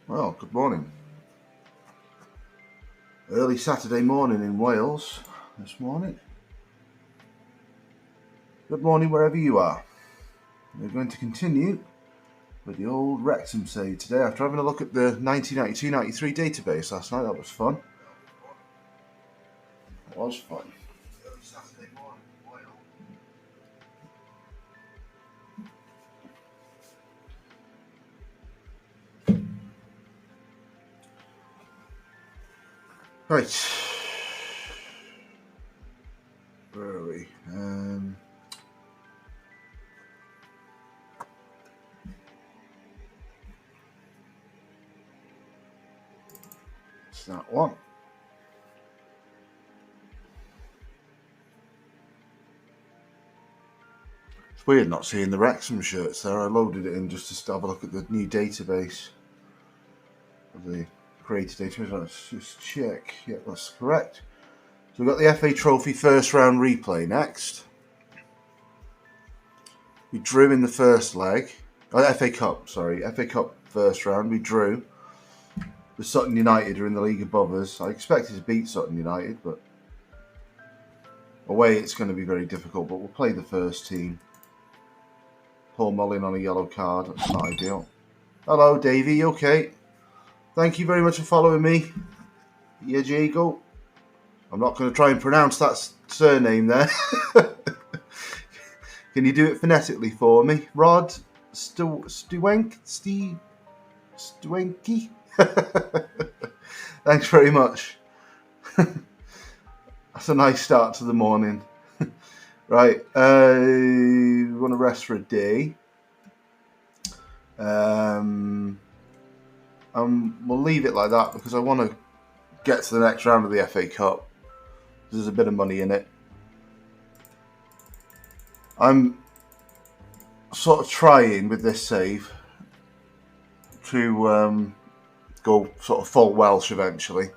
Well, good morning. Early Saturday morning in Wales this morning. Good morning wherever you are. We're going to continue with the old Wrexham save today after having a look at the 1992-93 database last night. That was fun. It was fun. Early Saturday morning in Wales. Right. Where are we? It's that one. It's weird not seeing the Wrexham shirts there. I loaded it in just to have a look at the new database of the created database. Let's just check. Yeah, that's correct. So we've got the FA Trophy first round replay next. We drew in the first leg. FA Cup first round. We drew. The Sutton United are in the league above us. I expected to beat Sutton United, but away it's going to be very difficult. But we'll play the first team. Paul Mullin on a yellow card. That's not ideal. Hello, Davey. You okay? Thank you very much for following me. Yeah, Jago. I'm not going to try and pronounce that surname there. Can you do it phonetically for me? Rod Stuwenki? Thanks very much. That's a nice start to the morning. Right, we want to rest for a day. And we'll leave it like that because I want to get to the next round of the FA Cup. There's a bit of money in it. I'm sort of trying with this save to go sort of full Welsh eventually.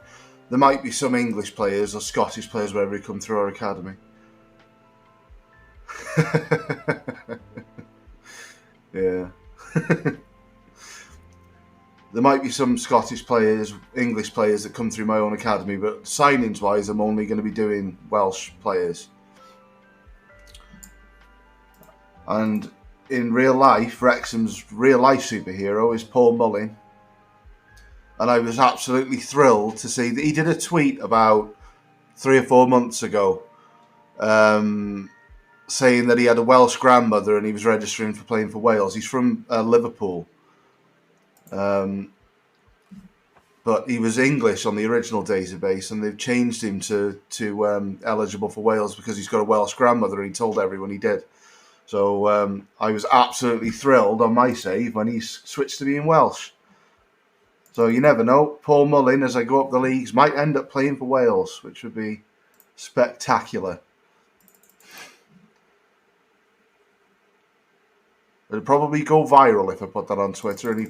There might be some English players or Scottish players wherever we come through our academy. Yeah. There might be some Scottish players, English players that come through my own academy, but signings-wise, I'm only going to be doing Welsh players. And in real life, Wrexham's real-life superhero is Paul Mullin. And I was absolutely thrilled to see that he did a tweet about 3 or 4 months ago saying that he had a Welsh grandmother and he was registering for playing for Wales. He's from Liverpool. But he was English on the original database, and they've changed him to eligible for Wales because he's got a Welsh grandmother, and he told everyone he did. So I was absolutely thrilled on my save when he switched to being Welsh. So you never know. Paul Mullin, as I go up the leagues, might end up playing for Wales, which would be spectacular. It'll probably go viral if I put that on Twitter and he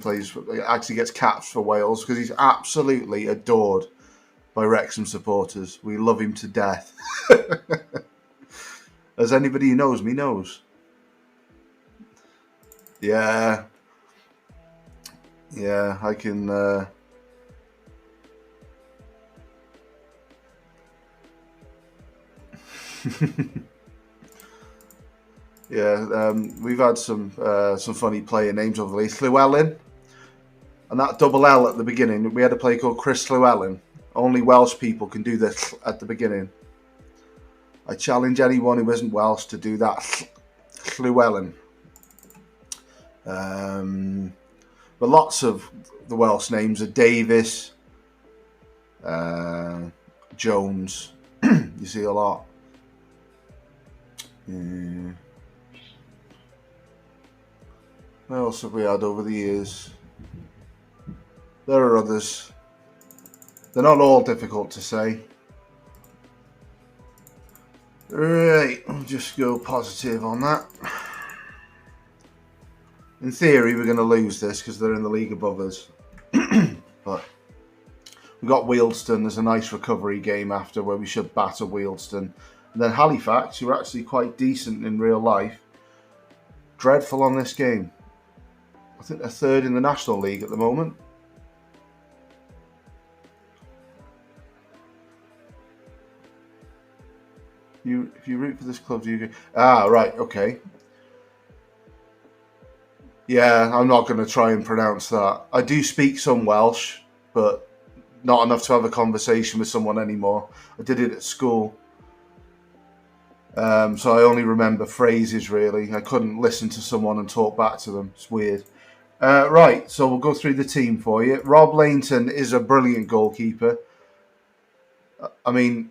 actually gets caps for Wales because he's absolutely adored by Wrexham supporters. We love him to death. As anybody who knows me knows. Yeah. Yeah, I can... Yeah, we've had some funny player names over the late. Llewellyn, and that double L at the beginning. We had a player called Chris Llewellyn. Only Welsh people can do this at the beginning. I challenge anyone who isn't Welsh to do that. Llewellyn. But lots of the Welsh names are Davis, Jones. You see a lot. Yeah. What else have we had over the years? There are others. They're not all difficult to say. Right, I'll just go positive on that. In theory, we're going to lose this because they're in the league above us. But we got Wealdstone. There's a nice recovery game after where we should batter Wealdstone. And then Halifax, who are actually quite decent in real life. Dreadful on this game. I think they're third in the National League at the moment. If you root for this club, do you? Ah, right. Okay. Yeah, I'm not going to try and pronounce that. I do speak some Welsh, but not enough to have a conversation with someone anymore. I did it at school. So I only remember phrases, really. I couldn't listen to someone and talk back to them. It's weird. Right, so we'll go through the team for you. Rob Lainton is a brilliant goalkeeper. I mean,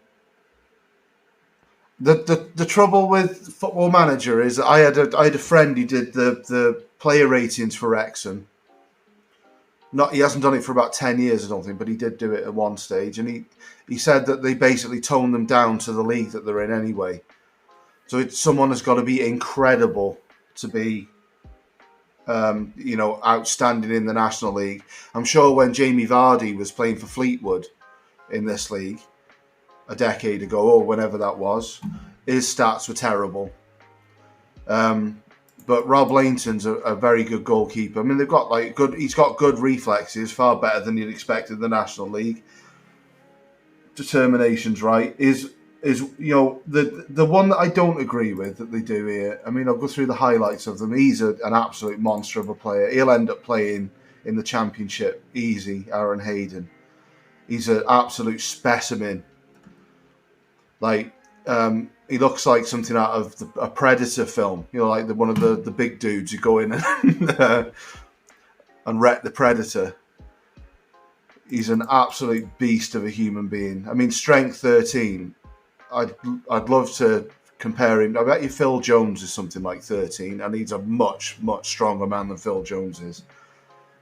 the trouble with Football Manager is I had a friend who did the player ratings for Wrexham. He hasn't done it for about 10 years, I don't think, but he did do it at one stage, and he said that they basically toned them down to the league that they're in anyway. So someone has got to be incredible to be, outstanding in the National League. I'm sure when Jamie Vardy was playing for Fleetwood in this league a decade ago, or whenever that was, his stats were terrible. But Rob Lainton's a very good goalkeeper. I mean, they've got he's got good reflexes, far better than you'd expect in the National League. Determination's right. Is the one that I don't agree with that they do here. I mean, I'll go through the highlights of them. He's an absolute monster of a player. He'll end up playing in the Championship easy. Aaron Hayden. He's an absolute specimen. He looks like something out of a Predator film. Like one of the big dudes who go in and wreck the Predator. He's an absolute beast of a human being. I mean, strength 13. I'd love to compare him. I bet you Phil Jones is something like 13, and he's a much, much stronger man than Phil Jones is.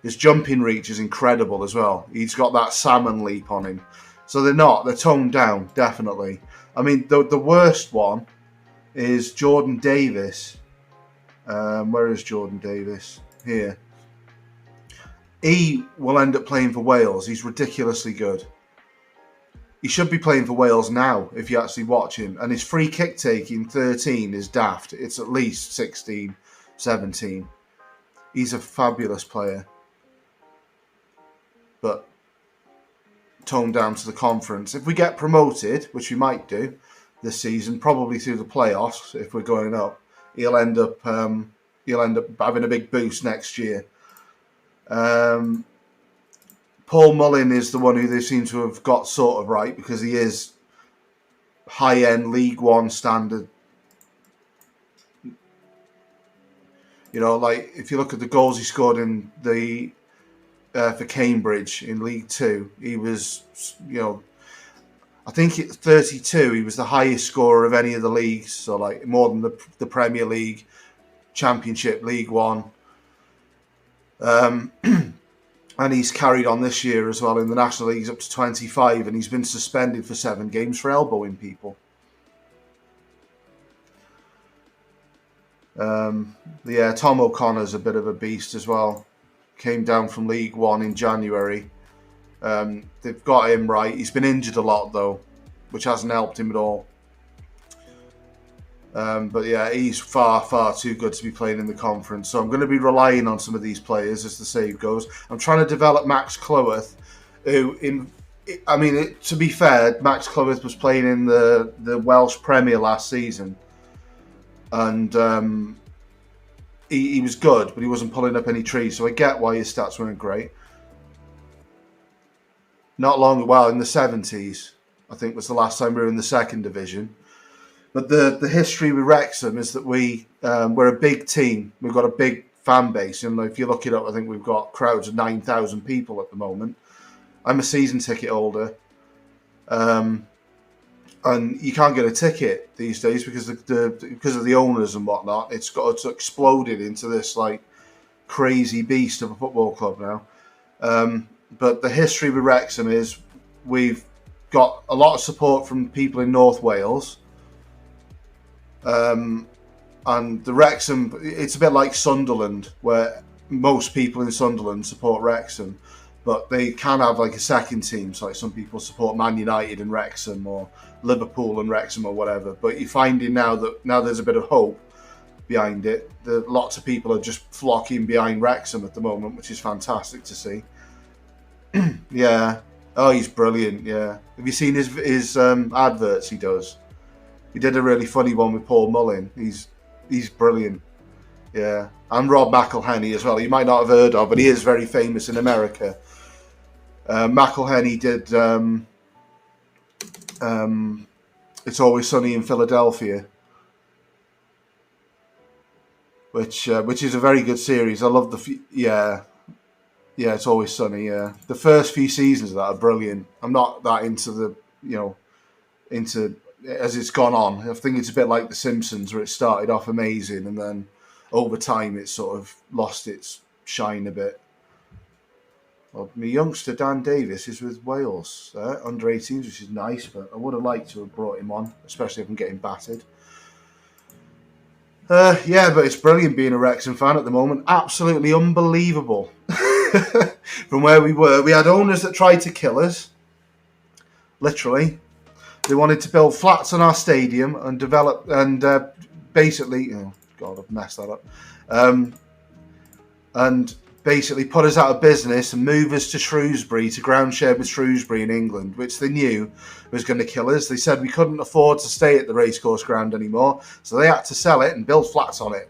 His jumping reach is incredible as well. He's got that salmon leap on him. So they're toned down, definitely. I mean, the worst one is Jordan Davis. Where is Jordan Davis? Here. He will end up playing for Wales. He's ridiculously good. He should be playing for Wales now if you actually watch him. And his free kick taking 13 is daft. It's at least 16, 17. He's a fabulous player. But toned down to the conference. If we get promoted, which we might do this season, probably through the playoffs if we're going up, he'll end up having a big boost next year. Paul Mullin is the one who they seem to have got sort of right because he is high-end League One standard. If you look at the goals he scored in the for Cambridge in League Two, he was, I think at 32, he was the highest scorer of any of the leagues. So more than the Premier League, Championship, League One. And he's carried on this year as well in the National Leagues up to 25, and he's been suspended for 7 games for elbowing people. Tom O'Connor's a bit of a beast as well. Came down from League One in January. They've got him right. He's been injured a lot though, which hasn't helped him at all. But yeah, he's far, far too good to be playing in the conference. So I'm going to be relying on some of these players as the save goes. I'm trying to develop Max Cloworth, who, to be fair, Max Cloworth was playing in the Welsh Premier last season. And he was good, but he wasn't pulling up any trees. So I get why his stats weren't great. In the 70s, I think was the last time we were in the second division. But the history with Wrexham is that we're a big team. We've got a big fan base. If you look it up, I think we've got crowds of 9,000 people at the moment. I'm a season ticket holder. And you can't get a ticket these days because of the owners and whatnot. It's exploded into this crazy beast of a football club now. But the history with Wrexham is we've got a lot of support from people in North Wales. And the Wrexham, it's a bit like Sunderland, where most people in Sunderland support Wrexham, but they can have a second team. So some people support Man United and Wrexham, or Liverpool and Wrexham, or whatever. But you're finding now there's a bit of hope behind it. Lots of people are just flocking behind Wrexham at the moment, which is fantastic to see. Yeah. Oh, he's brilliant. Yeah. Have you seen his adverts he does? He did a really funny one with Paul Mullin. He's brilliant. Yeah, and Rob McElhenney as well. You might not have heard of, but he is very famous in America. McElhenney did It's Always Sunny in Philadelphia, which is a very good series. I love yeah. It's Always Sunny. Yeah, the first few seasons of that are brilliant. I'm not that into into as it's gone on. I think it's a bit like The Simpsons, where it started off amazing and then over time it sort of lost its shine a bit. Well, my youngster Dan Davis is with Wales under 18s, which is nice, but I would have liked to have brought him on, especially if I'm getting battered. Yeah, but it's brilliant being a Wrexham fan at the moment. Absolutely unbelievable. From where we were, we had owners that tried to kill us. Literally, they wanted to build flats on our stadium and develop and basically, oh God, I've messed that up. And basically put us out of business and move us to Shrewsbury, to ground share with Shrewsbury in England, which they knew was going to kill us. They said we couldn't afford to stay at the racecourse ground anymore, so they had to sell it and build flats on it.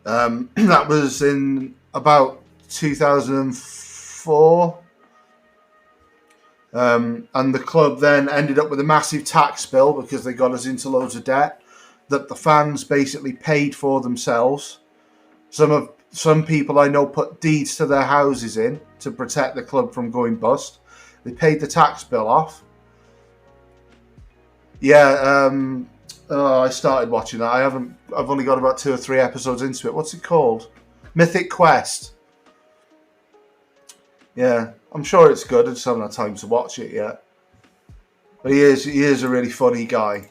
That was in about 2004. And the club then ended up with a massive tax bill because they got us into loads of debt that the fans basically paid for themselves. Some people I know put deeds to their houses in to protect the club from going bust. They paid the tax bill off. Yeah, I started watching that. I've only got about 2 or 3 episodes into it. What's it called? Mythic Quest. Yeah, I'm sure it's good. I just haven't had time to watch it yet. But he is a really funny guy.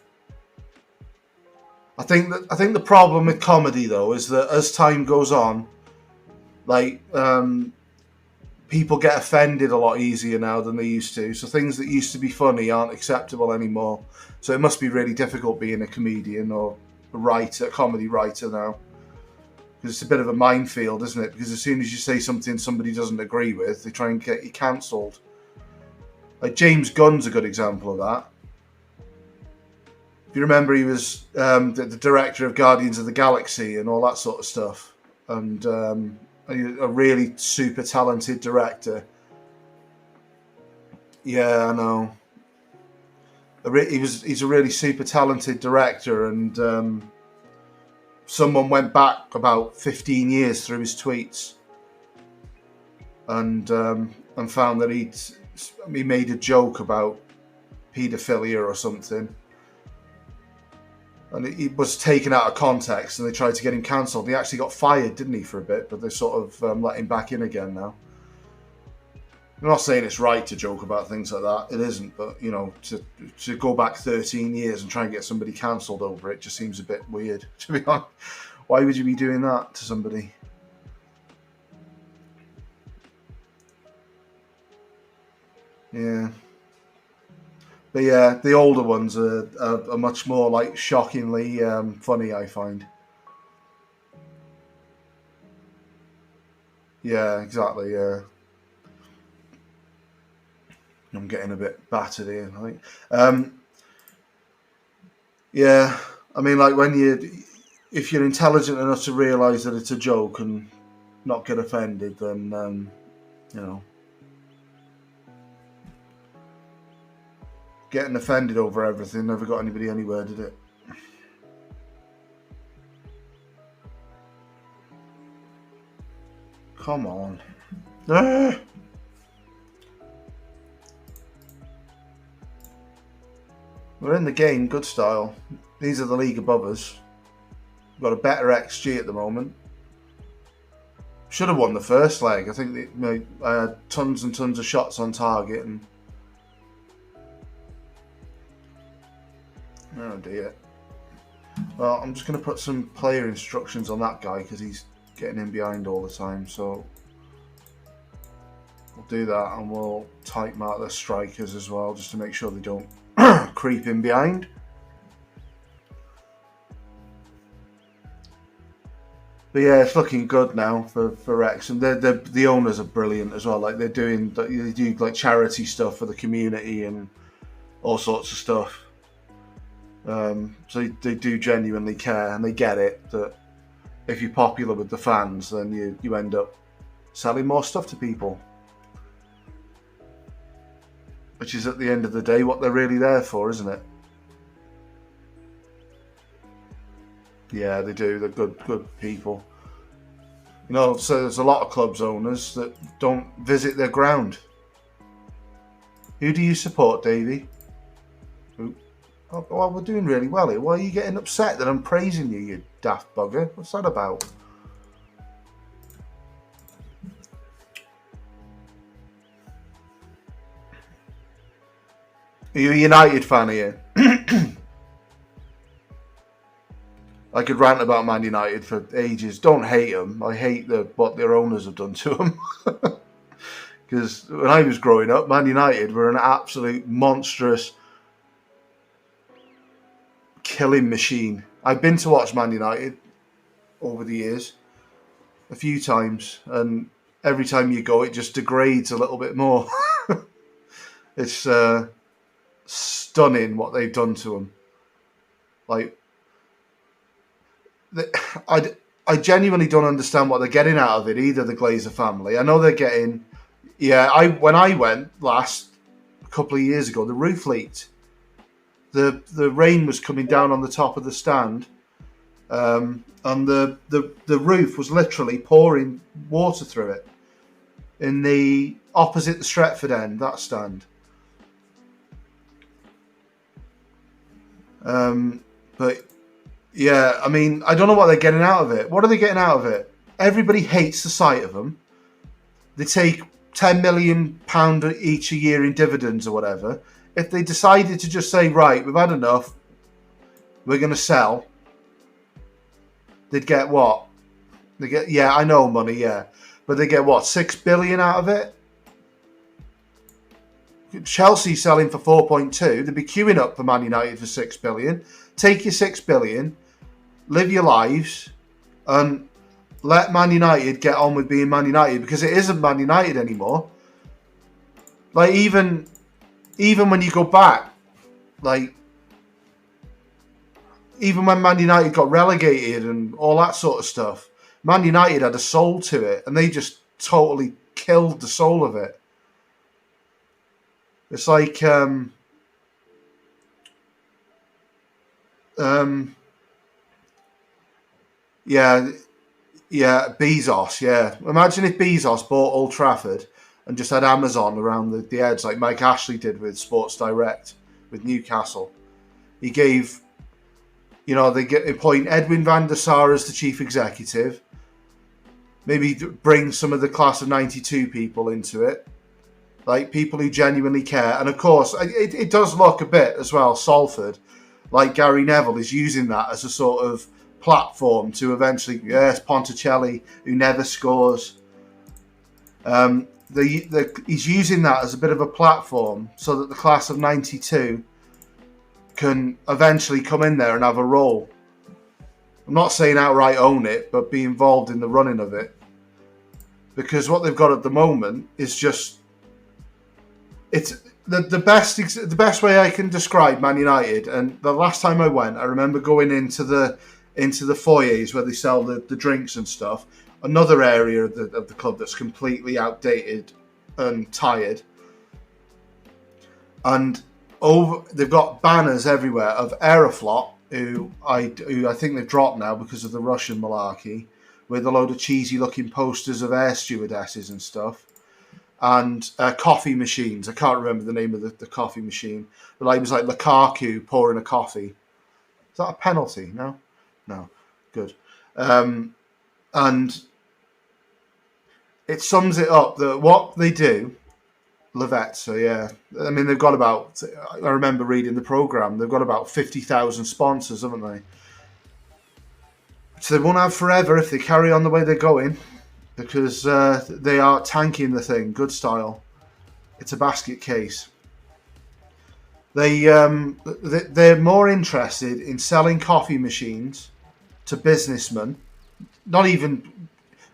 I think the problem with comedy though is that as time goes on, people get offended a lot easier now than they used to. So things that used to be funny aren't acceptable anymore. So it must be really difficult being a comedian or a comedy writer now. Because it's a bit of a minefield, isn't it? Because as soon as you say something somebody doesn't agree with, they try and get you cancelled. Like James Gunn's a good example of that. If you remember, he was the director of Guardians of the Galaxy and all that sort of stuff. And a really super talented director. Yeah, I know. He's a really super talented director, and someone went back about 15 years through his tweets and found that he made a joke about paedophilia or something. And it was taken out of context, and they tried to get him cancelled. He actually got fired, didn't he, for a bit? But they sort of let him back in again now. I'm not saying it's right to joke about things like that. It isn't. But, to go back 13 years and try and get somebody cancelled over it just seems a bit weird, to be honest. Why would you be doing that to somebody? Yeah. But yeah, the older ones are much more shockingly funny, I find. Yeah, exactly. Yeah, I'm getting a bit battered here. I think. Yeah, I mean, if you're intelligent enough to realise that it's a joke and not get offended, then getting offended over everything never got anybody anywhere, did it? Come on. Ah! We're in the game, good style. These are the league above us. We've got a better XG at the moment. Should have won the first leg. I think I had tons and tons of shots on target. And oh dear. Well, I'm just going to put some player instructions on that guy because he's getting in behind all the time. So we'll do that, and we'll tighten out the strikers as well, just to make sure they don't creep in behind. But yeah, it's looking good now for Wrexham. The owners are brilliant as well. They do charity stuff for the community and all sorts of stuff. So they do genuinely care, and they get it that if you're popular with the fans, then you end up selling more stuff to people, which is at the end of the day what they're really there for, isn't it? Yeah, they do. They're good people. So there's a lot of clubs owners that don't visit their ground. Who do you support, Davey? Who? Oh, well, we're doing really well here. Why are you getting upset that I'm praising you, you daft bugger? What's that about? Are you a United fan here? I could rant about Man United for ages. Don't hate them. I hate what their owners have done to them. Because when I was growing up, Man United were an absolute monstrous killing machine. I've been to watch Man United over the years a few times, and every time you go, it just degrades a little bit more. It's stunning what they've done to them. Like, I genuinely don't understand what they're getting out of it either. The Glazer family, I know they're getting. Yeah, when I went last a couple of years ago, the roof leaked. The rain was coming down on the top of the stand, and the roof was literally pouring water through it. In the opposite the Stretford end, that stand. But yeah, I mean, I don't know what they're getting out of it. What are they getting out of it? Everybody hates the sight of them. They take £10 million each a year in dividends or whatever. If they decided to just say, right, we've had enough, we're going to sell, they'd get what? They get, yeah, I know money, yeah. But they get what, 6 billion out of it? Chelsea selling for 4.2. They'd be queuing up for Man United for 6 billion. Take your 6 billion, live your lives, and let Man United get on with being Man United, because it isn't Man United anymore. Like, even when you go back, like, even when Man United got relegated and all that sort of stuff, Man United had a soul to it, and they just totally killed the soul of it. It's like, yeah, Bezos, yeah. Imagine if Bezos bought Old Trafford and just had Amazon around the edge, like Mike Ashley did with Sports Direct, with Newcastle. He gave, they appoint Edwin van der Sar as the chief executive, maybe bring some of the class of 92 people into it, like people who genuinely care. And of course, it does look a bit as well, Salford, like Gary Neville is using that as a sort of platform to eventually, yes, Ponticelli, who never scores. He's using that as a bit of a platform so that the class of 92 can eventually come in there and have a role. I'm not saying outright own it, but be involved in the running of it. Because what they've got at the moment is just, it's the best way I can describe Man United. And the last time I went, I remember going into the foyers where they sell the drinks and stuff. Another area of the club that's completely outdated and tired. And they've got banners everywhere of Aeroflot, who I think they've dropped now because of the Russian malarkey, with a load of cheesy looking posters of air stewardesses and stuff. And coffee machines. I can't remember the name of the coffee machine. But it was like Lukaku pouring a coffee. Is that a penalty? No? No. Good. And it sums it up that what they do, Lavezza, yeah. I mean, they've got about, I remember reading the programme, they've got about 50,000 sponsors, haven't they? So they won't have forever if they carry on the way they're going, because they are tanking the thing, good style. It's a basket case. They're more interested in selling coffee machines to businessmen. Not even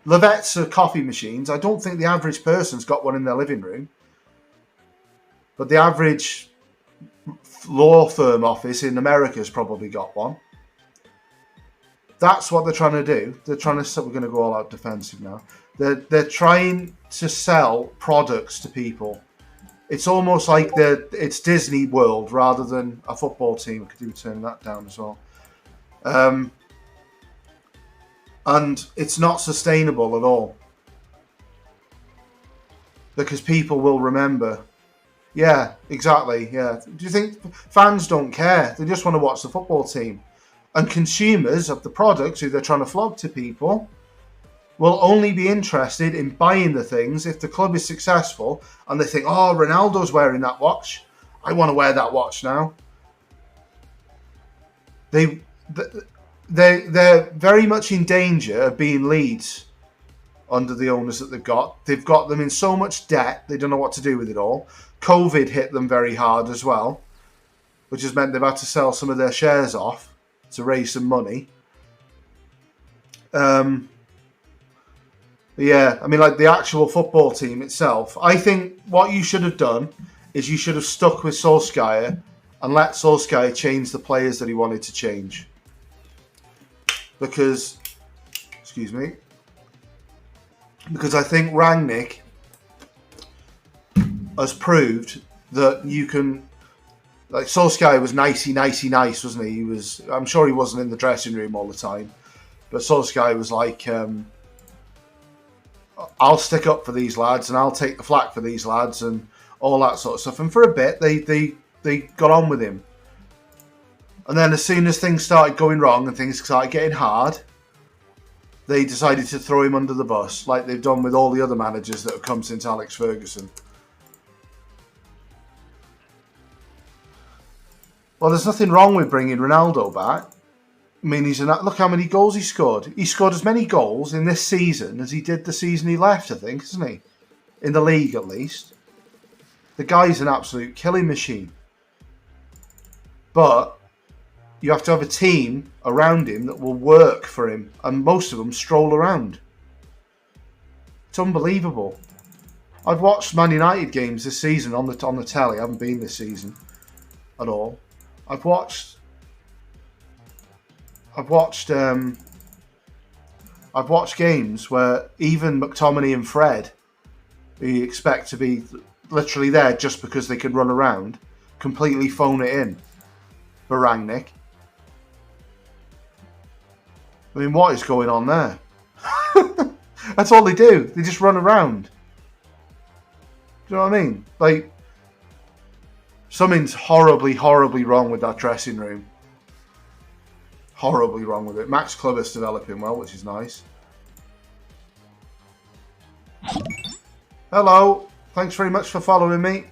Lavezza coffee machines. I don't think the average person's got one in their living room. But the average law firm office in America's probably got one. That's what they're trying to do. They're trying to. We're going to go all out defensive now. They're trying to sell products to people. It's almost like it's Disney World rather than a football team. Could you turn that down as well? And it's not sustainable at all. Because people will remember. Yeah, exactly. Yeah. Do you think fans don't care? They just want to watch the football team. And consumers of the products who they're trying to flog to people will only be interested in buying the things if the club is successful and they think, oh, Ronaldo's wearing that watch. I want to wear that watch now. They're very much in danger of being Leeds under the owners that they've got. They've got them in so much debt, they don't know what to do with it all. COVID hit them very hard as well, which has meant they've had to sell some of their shares off to raise some money. Yeah, I mean, like the actual football team itself. I think what you should have done is you should have stuck with Solskjaer and let Solskjaer change the players that he wanted to change. Because I think Rangnick has proved that you can. Like Solskjaer was nicey, wasn't he? I'm sure he wasn't in the dressing room all the time, but Solskjaer was like, "I'll stick up for these lads, and I'll take the flak for these lads, and all that sort of stuff." And for a bit, they got on with him, and then as soon as things started going wrong and things started getting hard, they decided to throw him under the bus, like they've done with all the other managers that have come since Alex Ferguson. Well, there's nothing wrong with bringing Ronaldo back. I mean, look how many goals he scored. He scored as many goals in this season as he did the season he left, I think, isn't he? In the league, at least. The guy's an absolute killing machine. But you have to have a team around him that will work for him, and most of them stroll around. It's unbelievable. I've watched Man United games this season on the telly. I haven't been this season at all. I've watched games where even McTominay and Fred, who you expect to be literally there just because they can run around, completely phone it in for Rangnick. I mean, what is going on there? That's all they do. They just run around. Do you know what I mean? Like, something's horribly, horribly wrong with that dressing room. Horribly wrong with it. Max Clubber's developing well, which is nice. Hello. Thanks very much for following me.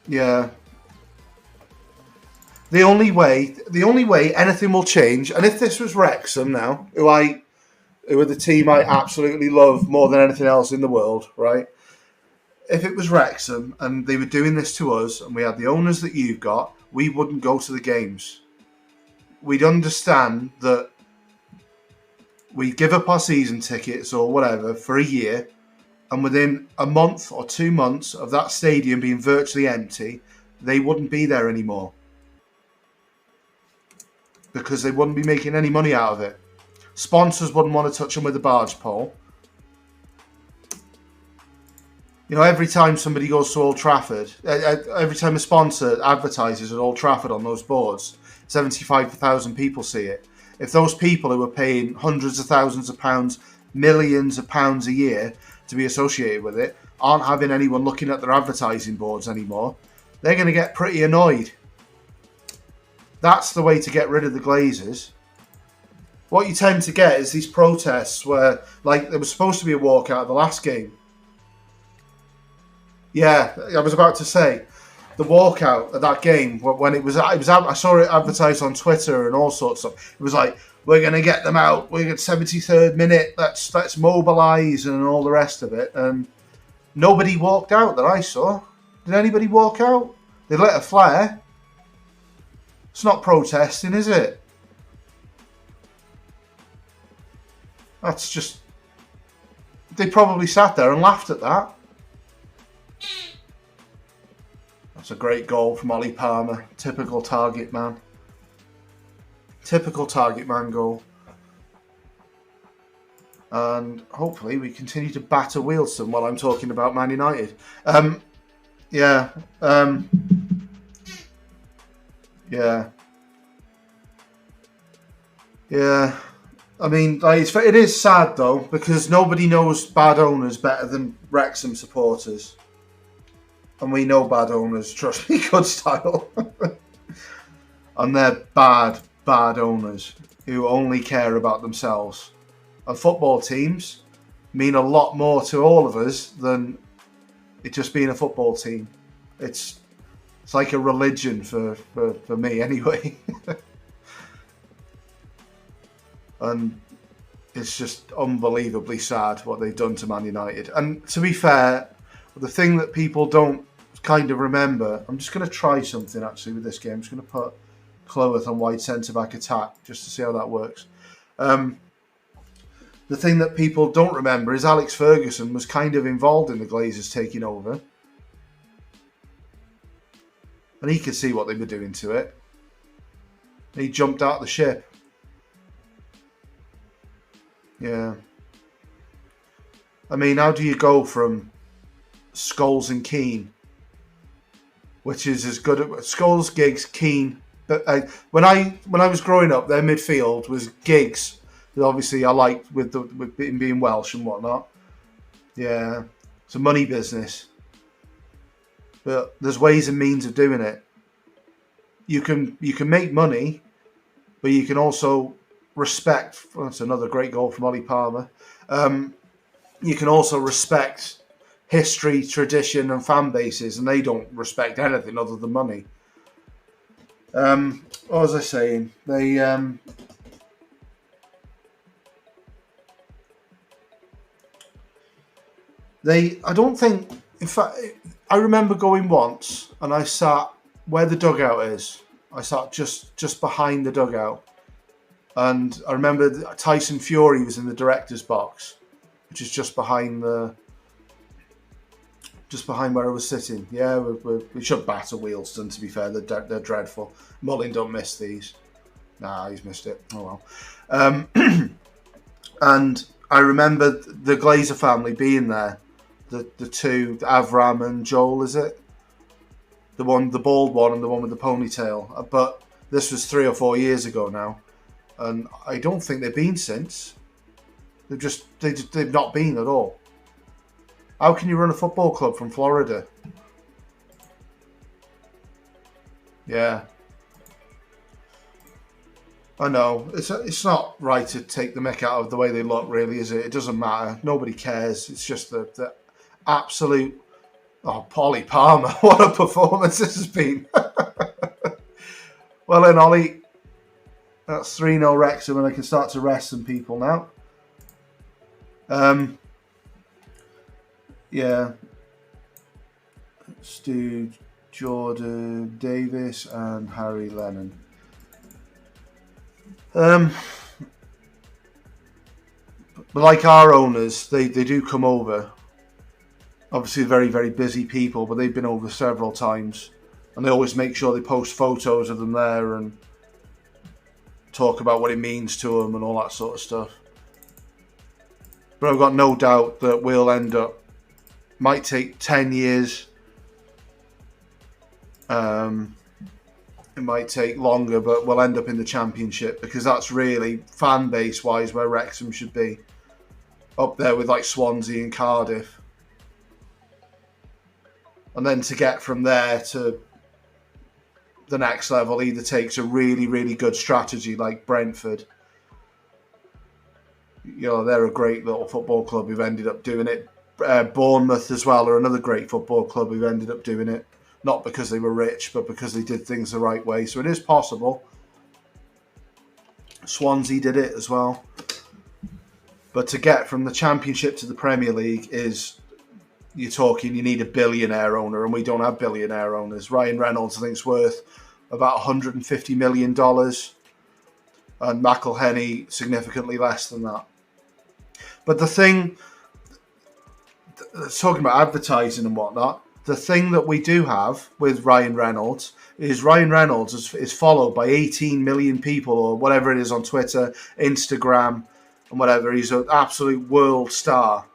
Yeah. The only way anything will change, and if this was Wrexham now, who are the team I absolutely love more than anything else in the world, right? If it was Wrexham and they were doing this to us and we had the owners that you've got, we wouldn't go to the games. We'd understand that we'd give up our season tickets or whatever for a year, and within a month or 2 months of that stadium being virtually empty, they wouldn't be there anymore. Because they wouldn't be making any money out of it. Sponsors wouldn't want to touch them with a barge pole. You know, every time somebody goes to Old Trafford, every time a sponsor advertises at Old Trafford on those boards, 75,000 people see it. If those people who are paying hundreds of thousands of pounds, millions of pounds a year to be associated with it, aren't having anyone looking at their advertising boards anymore, they're going to get pretty annoyed. That's the way to get rid of the Glazers. What you tend to get is these protests where, like, there was supposed to be a walkout at the last game. Yeah, I was about to say, the walkout at that game, when it was I saw it advertised on Twitter and all sorts of stuff. It was like, we're going to get them out. We're at 73rd minute. Let's mobilise and all the rest of it. And nobody walked out that I saw. Did anybody walk out? They lit a flare. It's not protesting, is it? That's just... They probably sat there and laughed at that. That's a great goal from Ollie Palmer. Typical target man. Typical target man goal. And hopefully we continue to batter Wealdstone while I'm talking about Man United. Yeah. Yeah. Yeah. I mean, it is sad though, because nobody knows bad owners better than Wrexham supporters. And we know bad owners, trust me, good style. And they're bad owners who only care about themselves. And football teams mean a lot more to all of us than it just being a football team. It's like a religion for me anyway. And it's just unbelievably sad what they've done to Man United. And to be fair, the thing that people don't kind of remember, I'm just going to try something actually with this game. I'm just going to put Cloweth on wide centre-back attack just to see how that works. The thing that people don't remember is Alex Ferguson was kind of involved in the Glazers taking over. And he could see what they were doing to it. And he jumped out the ship. Yeah. I mean, how do you go from Scholes and Keane, which is as good at Scholes, Giggs, Keane? But when I was growing up, their midfield was Giggs, who obviously I liked with him being Welsh and whatnot. Yeah, it's a money business, but there's ways and means of doing it. You can make money, but you can also respect. Well, that's another great goal from Ollie Palmer. You can also respect history, tradition, and fan bases, and they don't respect anything other than money. What was I saying? I don't think. In fact, I remember going once, and I sat where the dugout is. I sat just behind the dugout. And I remember Tyson Fury was in the director's box, which is just behind where I was sitting. Yeah, we should batter Wealdstone, to be fair. They're dreadful. Mullin don't miss these. Nah, he's missed it. Oh well. And I remember the Glazer family being there. The two, Avram and Joel, is it? The bald one and the one with the ponytail. But this was 3 or 4 years ago now. And I don't think they've been since. They've not been at all. How can you run a football club from Florida? Yeah. I know. It's not right to take the mick out of the way they look, really, is it? It doesn't matter. Nobody cares. It's just the absolute... Oh, Ollie Palmer. What a performance this has been. Well then, Ollie... That's 3-0 Wrexham, and I can start to rest some people now. Yeah. Stu, Jordan Davis, and Harry Lennon. But like our owners, they do come over. Obviously, very, very busy people, but they've been over several times. And they always make sure they post photos of them there and talk about what it means to them and all that sort of stuff. But I've got no doubt that we'll end up, might take 10 years. It might take longer, but we'll end up in the Championship, because that's really, fan base wise, where Wrexham should be. Up there with like Swansea and Cardiff. And then to get from there to the next level either takes a really, really good strategy like Brentford. You know, they're a great little football club who've ended up doing it. Bournemouth as well are another great football club who've ended up doing it. Not because they were rich, but because they did things the right way. So it is possible. Swansea did it as well. But to get from the Championship to the Premier League is... You're talking, you need a billionaire owner, and we don't have billionaire owners. Ryan Reynolds, I think, is worth about $150 million, and McElhenney significantly less than that. But the thing, talking about advertising and whatnot, the thing that we do have with Ryan Reynolds is Ryan Reynolds is followed by 18 million people or whatever it is on Twitter, Instagram, and whatever. He's an absolute world star.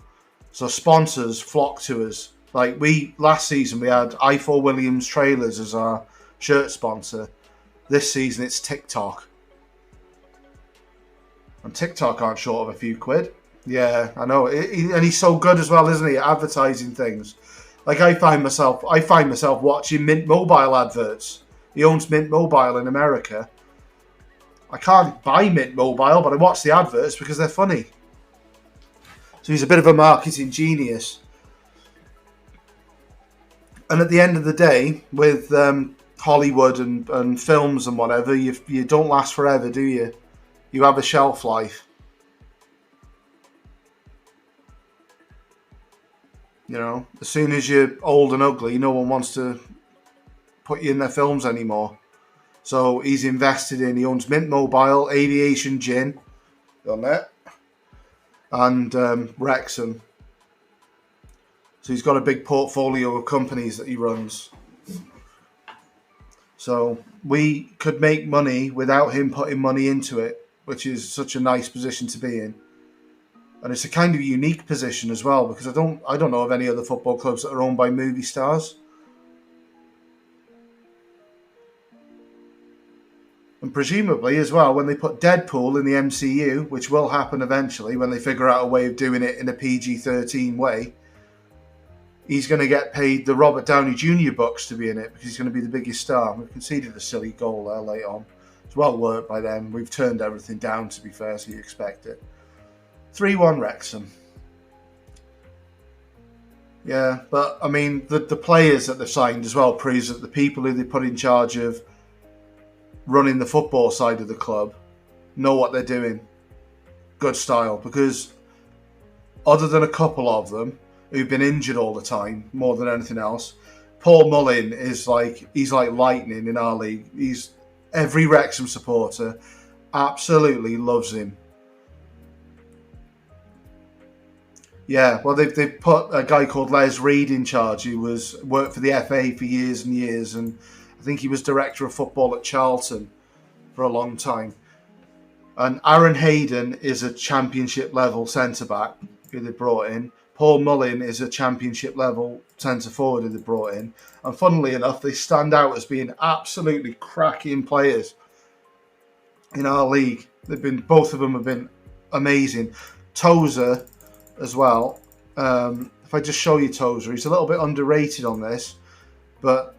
So sponsors flock to us. Like last season, we had I4 Williams Trailers as our shirt sponsor. This season, it's TikTok. And TikTok aren't short of a few quid. Yeah, I know. And he's so good as well, isn't he, at advertising things. Like I find myself watching Mint Mobile adverts. He owns Mint Mobile in America. I can't buy Mint Mobile, but I watch the adverts because they're funny. So he's a bit of a marketing genius. And at the end of the day, with Hollywood and films and whatever, you don't last forever, do you? You have a shelf life. You know, as soon as you're old and ugly, no one wants to put you in their films anymore. So he's invested he owns Mint Mobile, Aviation Gin, on that, and Wrexham. So he's got a big portfolio of companies that he runs. So we could make money without him putting money into it, which is such a nice position to be in. And it's a kind of unique position as well, because I don't know of any other football clubs that are owned by movie stars. And presumably as well, when they put Deadpool in the MCU, which will happen eventually when they figure out a way of doing it in a PG-13 way, he's going to get paid the Robert Downey Jr. bucks to be in it because he's going to be the biggest star. We've conceded a silly goal there late on. It's well worked by them. We've turned everything down, to be fair, so you expect it. 3-1 Wrexham. Yeah, but I mean, the players that they've signed as well proves that the people who they put in charge of running the football side of the club know what they're doing. Good style, because other than a couple of them who've been injured all the time, more than anything else, Paul Mullin he's like lightning in our league. Every Wrexham supporter absolutely loves him. Yeah, well, they've put a guy called Les Reed in charge who worked for the FA for years and years, and I think he was director of football at Charlton for a long time. And Aaron Hayden is a championship level centre back who they brought in. Paul Mullin is a championship level centre forward who they brought in. And funnily enough, they stand out as being absolutely cracking players in our league. Both of them have been amazing. Tozer as well. If I just show you Tozer, he's a little bit underrated on this, but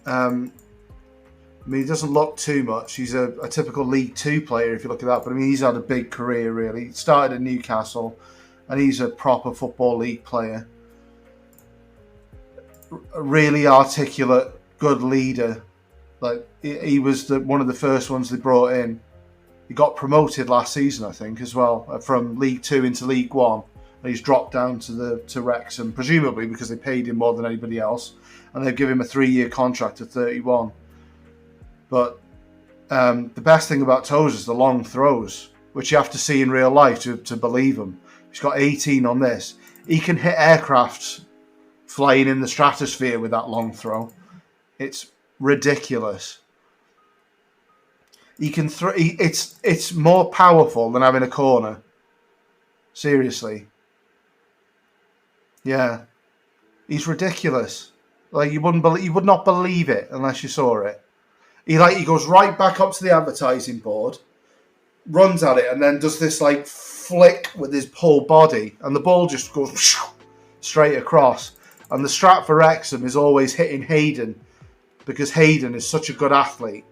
I mean, he doesn't look too much. He's a typical League Two player if you look at that, but I mean, he's had a big career really. He started at Newcastle, and he's a proper Football League player. A really articulate, good leader. Like he was one of the first ones they brought in. He got promoted last season, I think, as well, from League Two into League One. And he's dropped down to Wrexham, presumably because they paid him more than anybody else, and they've given him a 3-year contract at 31. But the best thing about Tozer is the long throws, which you have to see in real life to believe him. He's got 18 on this. He can hit aircraft flying in the stratosphere with that long throw. It's ridiculous. He can throw. It's more powerful than having a corner. Seriously. Yeah, he's ridiculous. Like you would not believe it unless you saw it. He goes right back up to the advertising board, runs at it, and then does this like flick with his whole body, and the ball just goes straight across. And the strap for Wrexham is always hitting Hayden, because Hayden is such a good athlete,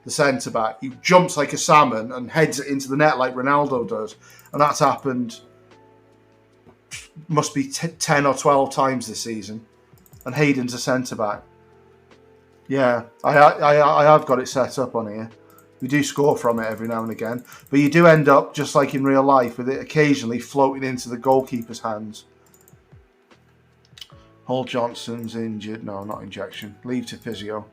the centre back. He jumps like a salmon and heads it into the net like Ronaldo does, and that's happened. Must be 10 or 12 times this season, and Hayden's a centre back. Yeah, I have got it set up on here. We do score from it every now and again, but you do end up just like in real life with it occasionally floating into the goalkeeper's hands. Hall Johnson's injured. No, not injection. Leave to physio.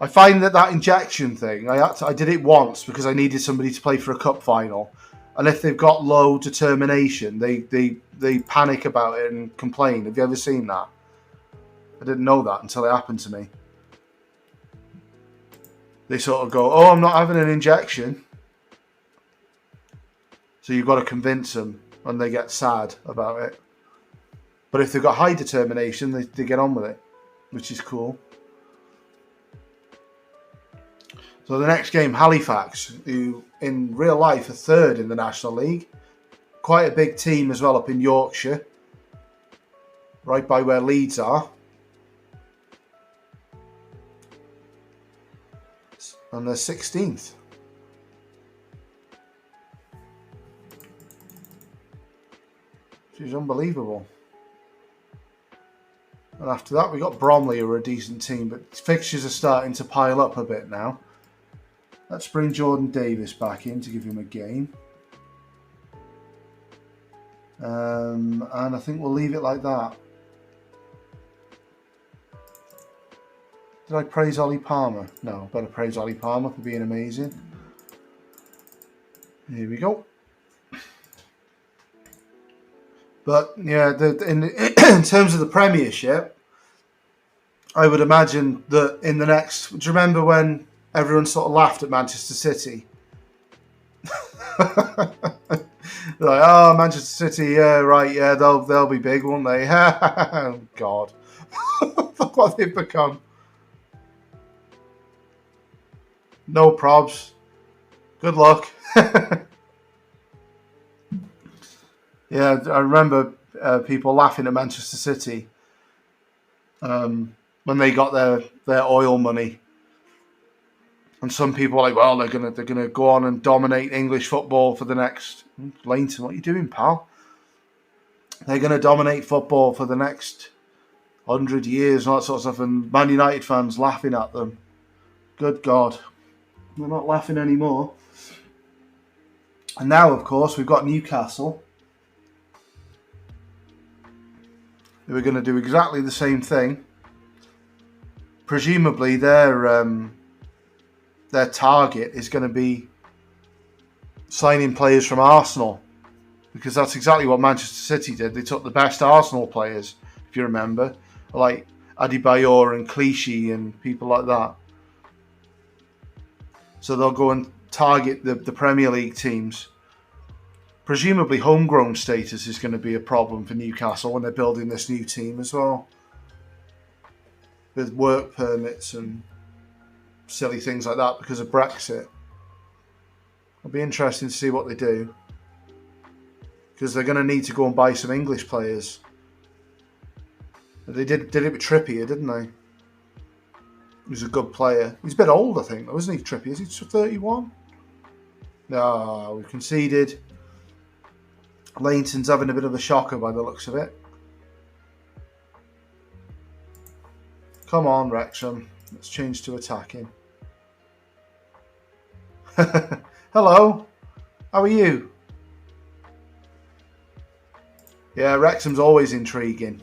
I find that injection thing. I did it once because I needed somebody to play for a cup final. And if they've got low determination, they panic about it and complain. Have you ever seen that? I didn't know that until it happened to me. They sort of go, oh, I'm not having an injection. So you've got to convince them, and they get sad about it. But if they've got high determination, they get on with it, which is cool. So the next game, Halifax, who in real life are third in the National League. Quite a big team as well up in Yorkshire, right by where Leeds are. And they're 16th. Which is unbelievable. And after that, we got Bromley, who are a decent team, but fixtures are starting to pile up a bit now. Let's bring Jordan Davis back in to give him a game. And I think we'll leave it like that. Did I praise Ollie Palmer? No, better praise Ollie Palmer for being amazing. Here we go. But yeah, in terms of the Premiership, I would imagine that in the next... Do you remember when everyone sort of laughed at Manchester City? Like, oh, Manchester City, yeah, right, yeah, they'll be big, won't they? Oh, God. Look what they've become. No probs. Good luck. Yeah, I remember people laughing at Manchester City when they got their oil money. And some people are like, well, they're gonna go on and dominate English football for the next... Lainton, what are you doing, pal? They're gonna dominate football for the next 100 years and all that sort of stuff. And Man United fans laughing at them. Good God, they're not laughing anymore. And now, of course, we've got Newcastle. We're going to do exactly the same thing. Presumably, their target is going to be signing players from Arsenal, because that's exactly what Manchester City did. They took the best Arsenal players, if you remember, like Adebayor and Clichy and people like that. So they'll go and target the Premier League teams. Presumably homegrown status is going to be a problem for Newcastle when they're building this new team as well. With work permits and silly things like that because of Brexit. It'll be interesting to see what they do. Because they're going to need to go and buy some English players. They did it with Trippier, didn't they? He was a good player. He's a bit old, I think, though, isn't he, Trippier? Is he 31? No, we've conceded. Lainton's having a bit of a shocker by the looks of it. Come on, Wrexham. Let's change to attacking. Hello. How are you? Yeah, Wrexham's always intriguing.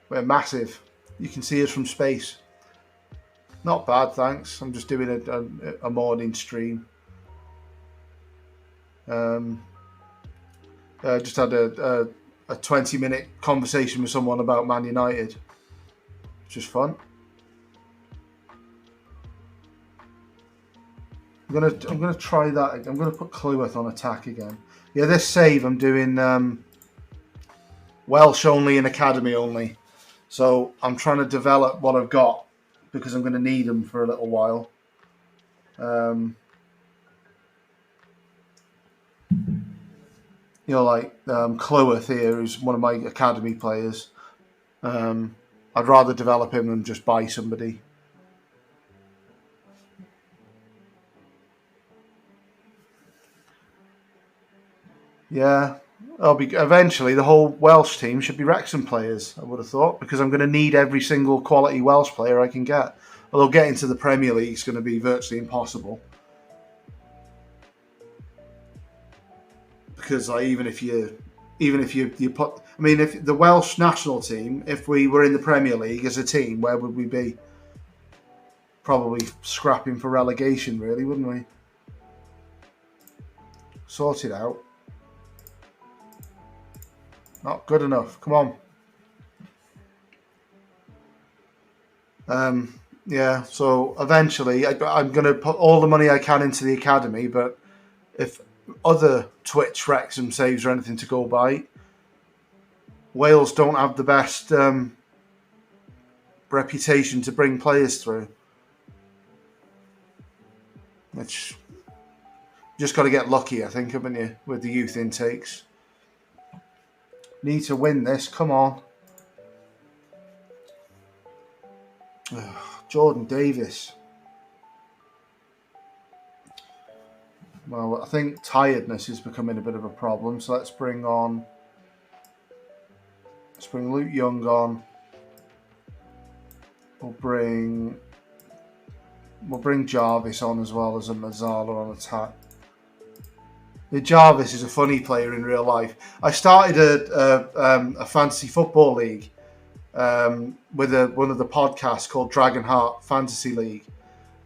We're massive. You can see us from space. Not bad, thanks. I'm just doing a morning stream. Just had a 20-minute conversation with someone about Man United, which is fun. I'm gonna try that. I'm gonna put Cleworth on attack again. Yeah, this save I'm doing Welsh only and academy only. So I'm trying to develop what I've got because I'm going to need them for a little while. Like Cleworth here, who's one of my academy players. I'd rather develop him than just buy somebody. Yeah, eventually the whole Welsh team should be Wrexham players, I would have thought, because I'm going to need every single quality Welsh player I can get. Although getting to the Premier League is going to be virtually impossible. Because even if you put, I mean, if the Welsh national team, if we were in the Premier League as a team, where would we be? Probably scrapping for relegation, really, wouldn't we? Sort it out. Not good enough. Come on. Yeah, so eventually I'm going to put all the money I can into the academy, but if other Twitch Wrexham saves are anything to go by, Wales don't have the best reputation to bring players through. Which just got to get lucky, I think, haven't you, with the youth intakes? Need to win this. Come on. Jordan Davis. Well, I think tiredness is becoming a bit of a problem, so let's bring Luke Young on. We'll bring Jarvis on as well as a Mazzala on attack. Jarvis is a funny player in real life. I started a fantasy football league with one of the podcasts called Dragonheart Fantasy League.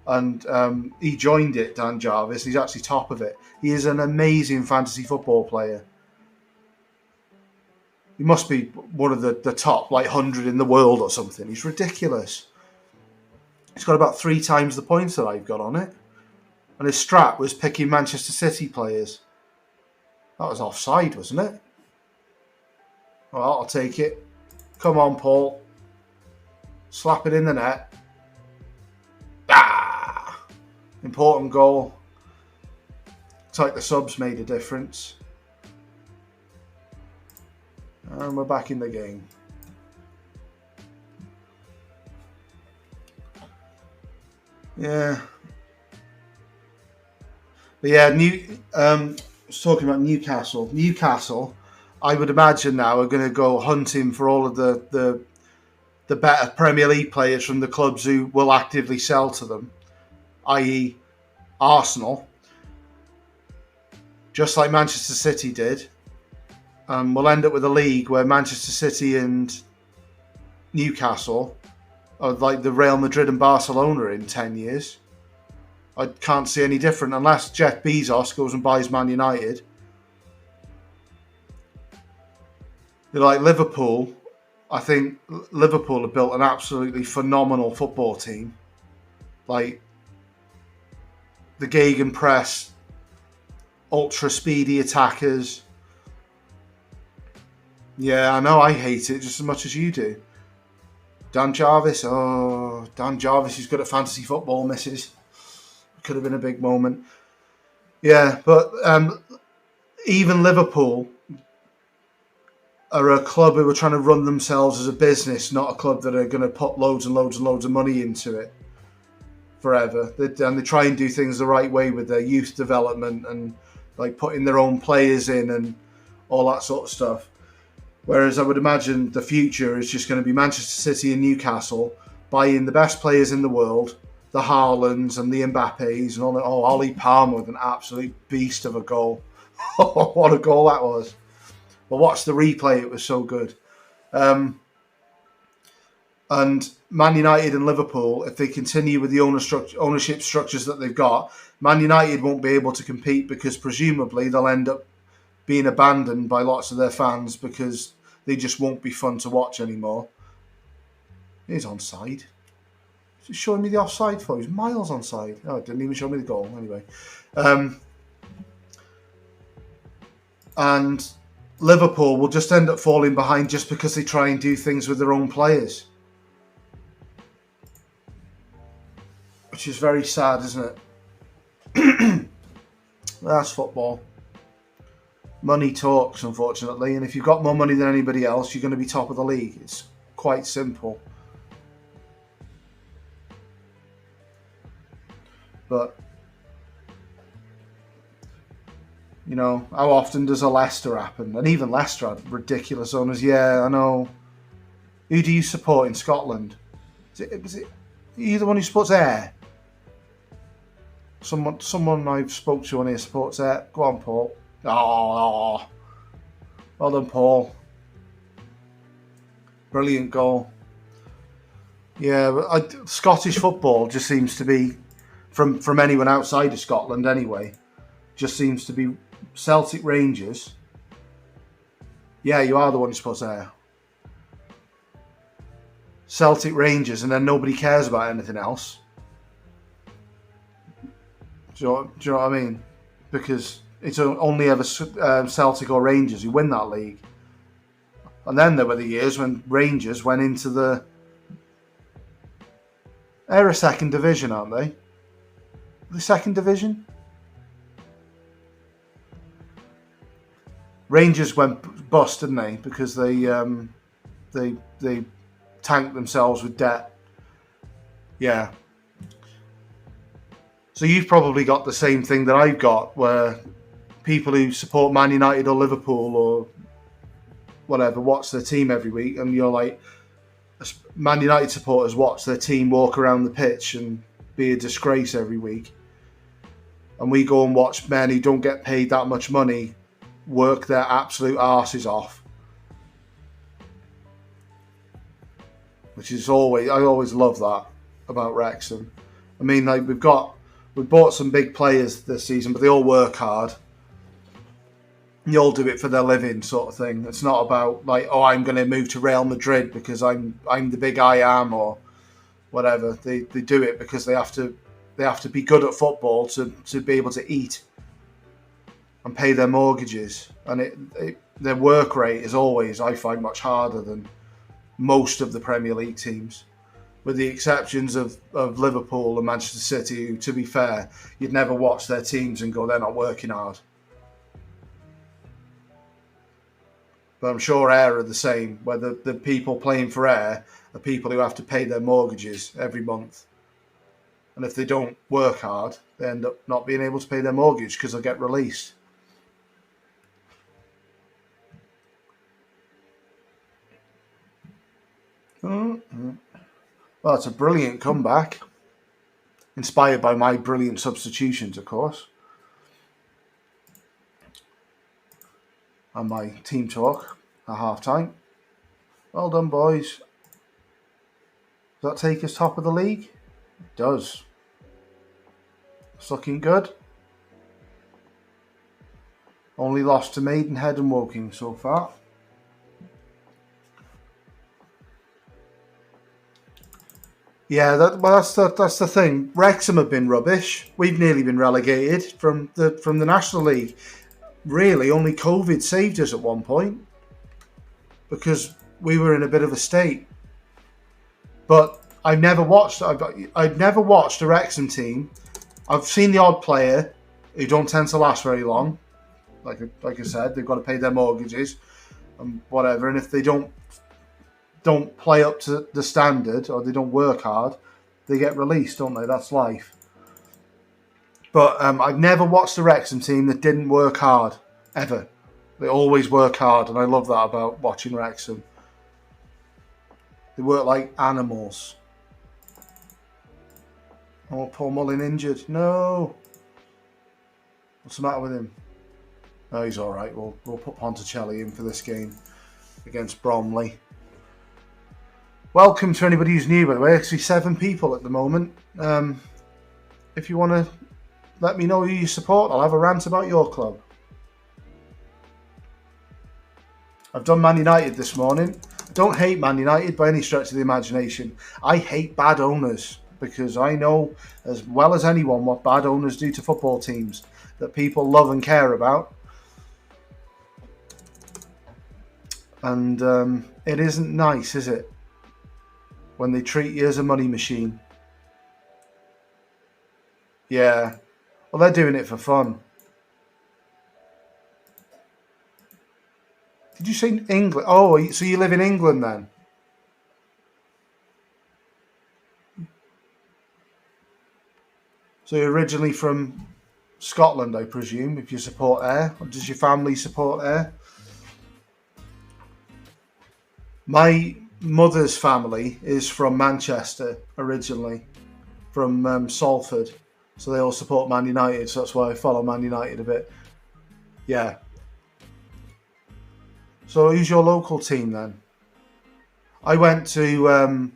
And he joined it, Dan Jarvis. He's actually top of it. He is an amazing fantasy football player. He must be one of the top 100 in the world or something. He's ridiculous. He's got about 3 times the points that I've got on it. And his strat was picking Manchester City players. That was offside, wasn't it? Well, I'll take it. Come on, Paul. Slap it in the net. Important goal. Looks like the subs made a difference. And we're back in the game. Yeah. But yeah, talking about Newcastle. Newcastle, I would imagine now are going to go hunting for all of the better Premier League players from the clubs who will actively sell to them, i.e. Arsenal, just like Manchester City did. We'll end up with a league where Manchester City and Newcastle are like the Real Madrid and Barcelona in 10 years. I can't see any different unless Jeff Bezos goes and buys Man United. They're like Liverpool. I think Liverpool have built an absolutely phenomenal football team. Like the gegenpress, ultra speedy attackers. Yeah, I know, I hate it just as much as you do. Dan Jarvis is good at fantasy football, misses. Could have been a big moment. Yeah, but even Liverpool are a club who are trying to run themselves as a business, not a club that are going to put loads and loads and loads of money into it forever. And they try and do things the right way with their youth development and like putting their own players in and all that sort of stuff. Whereas I would imagine the future is just going to be Manchester City and Newcastle buying the best players in the world, the Haalands and the Mbappes and all that. Oh, Ollie Palmer with an absolute beast of a goal. What a goal that was. Well, watch the replay. It was so good. And Man United and Liverpool, if they continue with the ownership structures that they've got, Man United won't be able to compete because presumably they'll end up being abandoned by lots of their fans because they just won't be fun to watch anymore. He's onside. He's showing me the offside for. He's miles onside. Oh, it didn't even show me the goal. Anyway. And Liverpool will just end up falling behind just because they try and do things with their own players. Which is very sad, isn't it? That's football. Money talks, unfortunately, and if you've got more money than anybody else, you're going to be top of the league. It's quite simple. But, you know, how often does a Leicester happen? And even Leicester had ridiculous owners. Yeah, I know. Who do you support in Scotland? Are you the one who supports Ayr? Someone I've spoke to on here supports Ayr. Go on, Paul. Oh, well done, Paul. Brilliant goal. Yeah, but Scottish football just seems to be, from anyone outside of Scotland anyway, just seems to be Celtic Rangers. Yeah, you are the one who supports Ayr. Celtic Rangers, and then nobody cares about anything else. Do you know what I mean? Because it's only ever Celtic or Rangers who win that league. And then there were the years when Rangers went into they're a second division, aren't they? The second division? Rangers went bust, didn't they? Because they tanked themselves with debt. Yeah. So you've probably got the same thing that I've got, where people who support Man United or Liverpool or whatever watch their team every week, and you're like, Man United supporters watch their team walk around the pitch and be a disgrace every week, and we go and watch men who don't get paid that much money work their absolute arses off, which is I always love that about Wrexham. I mean, like we've bought some big players this season, but they all work hard. They all do it for their living, sort of thing. It's not about like, oh, I'm going to move to Real Madrid because I'm the big I am or whatever. They do it because they have to be good at football to be able to eat and pay their mortgages. And their work rate is always, I find, much harder than most of the Premier League teams, with the exceptions of Liverpool and Manchester City, who, to be fair, you'd never watch their teams and go, they're not working hard. But I'm sure Ayr are the same, where the people playing for Ayr are people who have to pay their mortgages every month. And if they don't work hard, they end up not being able to pay their mortgage because they'll get released. Mm-hmm. Well, it's a brilliant comeback. Inspired by my brilliant substitutions, of course. And my team talk at half-time. Well done, boys. Does that take us top of the league? It does. It's looking good. Only lost to Maidenhead and Woking so far. Yeah, that's the thing. Wrexham have been rubbish. We've nearly been relegated from the National League. Really, only COVID saved us at one point because we were in a bit of a state. But I've never watched a Wrexham team. I've seen the odd player who don't tend to last very long. Like I said, they've got to pay their mortgages and whatever. And if they don't play up to the standard or they don't work hard, they get released, don't they? That's life. But I've never watched a Wrexham team that didn't work hard, ever. They always work hard, and I love that about watching Wrexham. They work like animals. Oh, Paul Mullin injured. No. What's the matter with him? Oh, he's all right. We'll put Ponticelli in for this game against Bromley. Welcome to anybody who's new, by the way. Actually, 7 people at the moment. If you want to let me know who you support, I'll have a rant about your club. I've done Man United this morning. I don't hate Man United by any stretch of the imagination. I hate bad owners because I know as well as anyone what bad owners do to football teams that people love and care about. And it isn't nice, is it? When they treat you as a money machine. Yeah. Well, they're doing it for fun. Did you say England? Oh, so you live in England then? So you're originally from Scotland, I presume, if you support Ayr? Or does your family support Ayr? My mother's family is from Manchester originally, from Salford, so they all support Man United, so that's why I follow Man United a bit. Yeah. So who's your local team then? I went to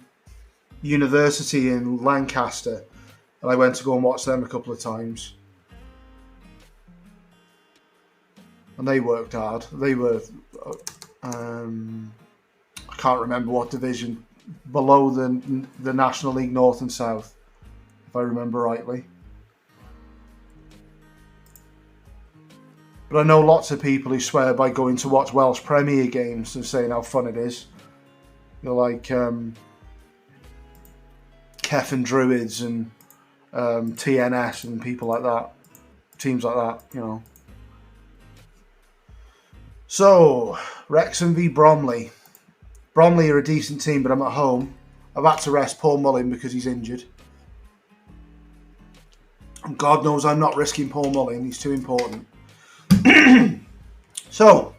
university in Lancaster, and I went to go and watch them a couple of times. And they worked hard. They were... I can't remember what division below the National League North and South, if I remember rightly. But I know lots of people who swear by going to watch Welsh Premier games and saying how fun it is. You're like Kefin Druids and TNS and people like that. Teams like that, you know. So, Wrexham v Bromley. Bromley are a decent team, but I'm at home. I've had to rest Paul Mullin because he's injured. And God knows I'm not risking Paul Mullin. He's too important. So,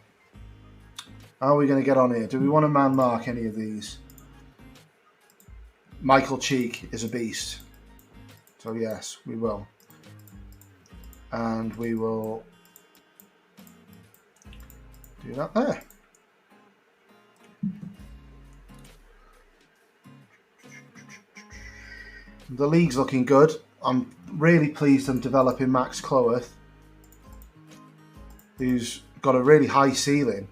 how are we going to get on here? Do we want to man mark any of these? Michael Cheek is a beast. So yes, we will. And we will do that there. The league's looking good. I'm really pleased I'm developing Max Cloworth, who's got a really high ceiling,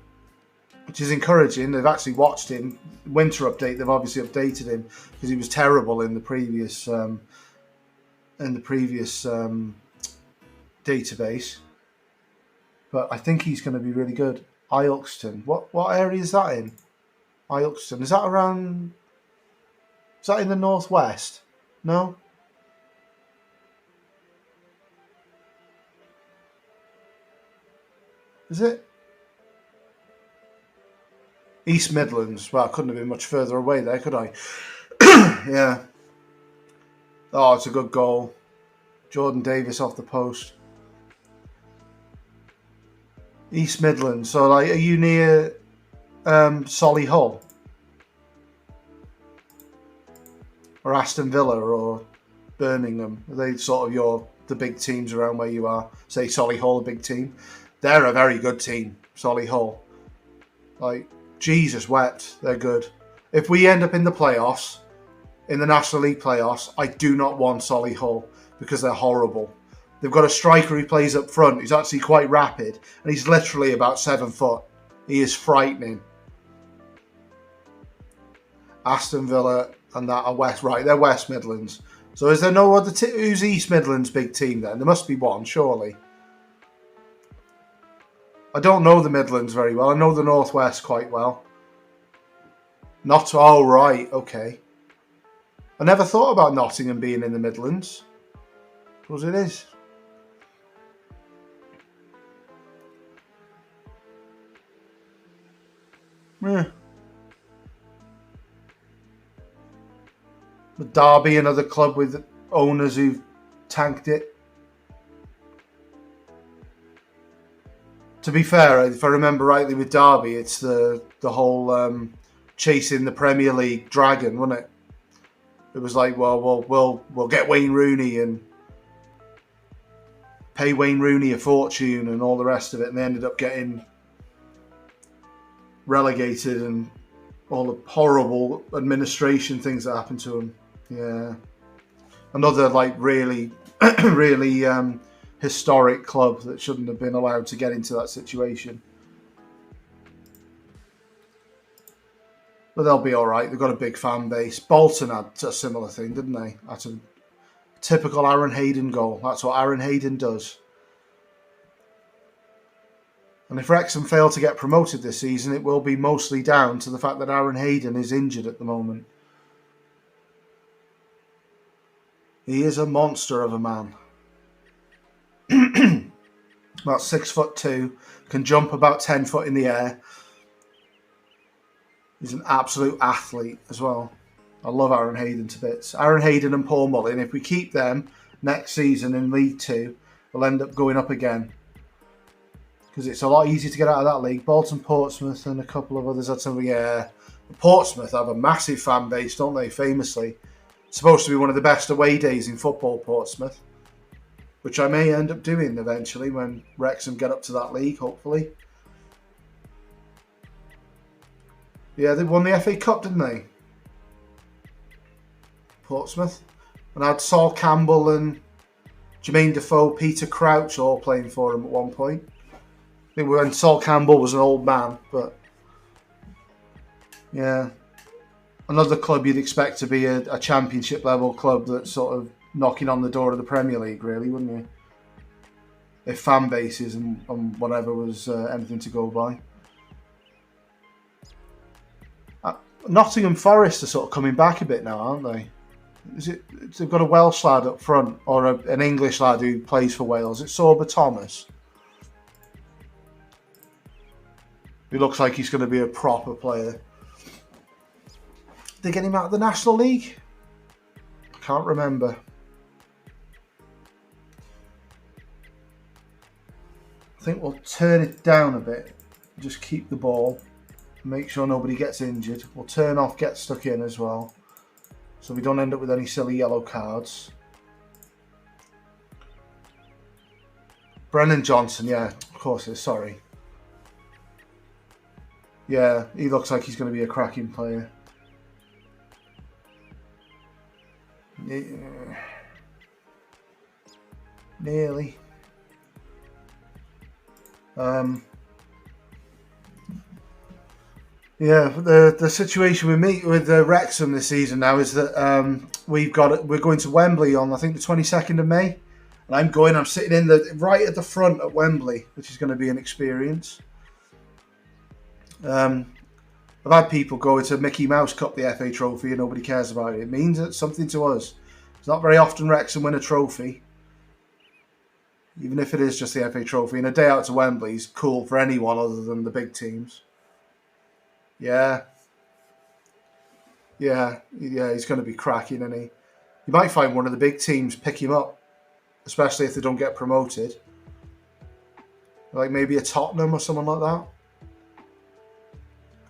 which is encouraging. They've actually watched him. Winter update, they've obviously updated him because he was terrible in the previous database. But I think he's going to be really good. Ilkeston. What area is that in? Ilkeston. Is that around... Is that in the northwest? No? Is it? East Midlands. Well, I couldn't have been much further away there, could I? Yeah. Oh, it's a good goal. Jordan Davis off the post. East Midlands. So, like, are you near Solihull? Or Aston Villa or Birmingham? Are they sort of the big teams around where you are? Say Solihull, a big team. They're a very good team, Solihull. Like, Jesus wept. They're good. If we end up in the playoffs, in the National League playoffs, I do not want Solihull because they're horrible. They've got a striker who plays up front who's actually quite rapid, and he's literally about 7 foot. He is frightening. Aston Villa and that are West, right? They're West Midlands. So is there no other who's East Midlands' big team then? There must be one, surely. I don't know the Midlands very well. I know the Northwest quite well. Not... Oh, right. Okay. I never thought about Nottingham being in the Midlands. Because it is. Yeah. But Derby, another club with owners who've tanked it. To be fair, if I remember rightly with Derby, it's the whole chasing the Premier League dragon, wasn't it? It was like, well, we'll get Wayne Rooney and pay Wayne Rooney a fortune and all the rest of it, and they ended up getting relegated and all the horrible administration things that happened to them. Yeah, another like really, really historic club that shouldn't have been allowed to get into that situation. But they'll be all right. They've got a big fan base. Bolton had a similar thing, didn't they? That's a typical Aaron Hayden goal. That's what Aaron Hayden does. And if Wrexham fail to get promoted this season, it will be mostly down to the fact that Aaron Hayden is injured at the moment. He is a monster of a man. About 6'2", can jump about 10 foot in the air. He's an absolute athlete as well. I love Aaron Hayden to bits. Aaron Hayden and Paul Mullin, if we keep them next season in League 2, we'll end up going up again. Because it's a lot easier to get out of that league. Bolton, Portsmouth and a couple of others had something. Yeah, Portsmouth have a massive fan base, don't they, famously. It's supposed to be one of the best away days in football, Portsmouth. Which I may end up doing eventually when Wrexham get up to that league, hopefully. Yeah, they won the FA Cup, didn't they? Portsmouth. And I had Sol Campbell and Jermaine Defoe, Peter Crouch all playing for him at one point. I think when Sol Campbell was an old man, but yeah. another club you'd expect to be a championship level club that's sort of knocking on the door of the Premier League, really, wouldn't you? If fan bases and whatever was anything to go by. Nottingham Forest are sort of coming back a bit now, aren't they? They've got a Welsh lad up front, or an English lad who plays for Wales. It's Sorba Thomas. He looks like he's going to be a proper player. Did they get him out of the National League? I can't remember. I think we'll turn it down a bit. Just keep the ball. Make sure nobody gets injured. We'll turn off get stuck in as well, so we don't end up with any silly yellow cards. Brennan Johnson, yeah, of course it is, sorry. Yeah, he looks like he's going to be a cracking player. Nearly. Yeah, the situation with Wrexham this season now is that we're going to Wembley on, I think, the 22nd of May, and I'm sitting right at the front at Wembley, which is going to be an experience. I've had people go to Mickey Mouse Cup, the FA Trophy, and nobody cares about it. It means something to us. It's not very often Wrexham win a trophy, even if it is just the FA Trophy. And a day out to Wembley is cool for anyone other than the big teams. Yeah, he's going to be cracking, isn't he? You might find one of the big teams pick him up, especially if they don't get promoted. Like maybe a Tottenham or someone like that.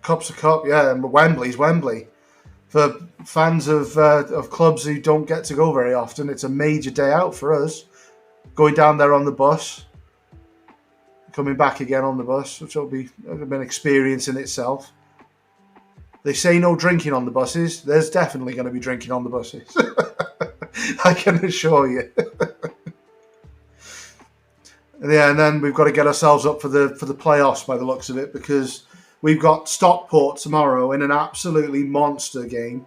Cup's a cup, yeah, and Wembley's Wembley. For fans of clubs who don't get to go very often, it's a major day out for us. Going down there on the bus, coming back again on the bus, which will be an experience in itself. They say no drinking on the buses. There's definitely going to be drinking on the buses. I can assure you. Yeah, and then we've got to get ourselves up for the playoffs by the looks of it, because we've got Stockport tomorrow in an absolutely monster game,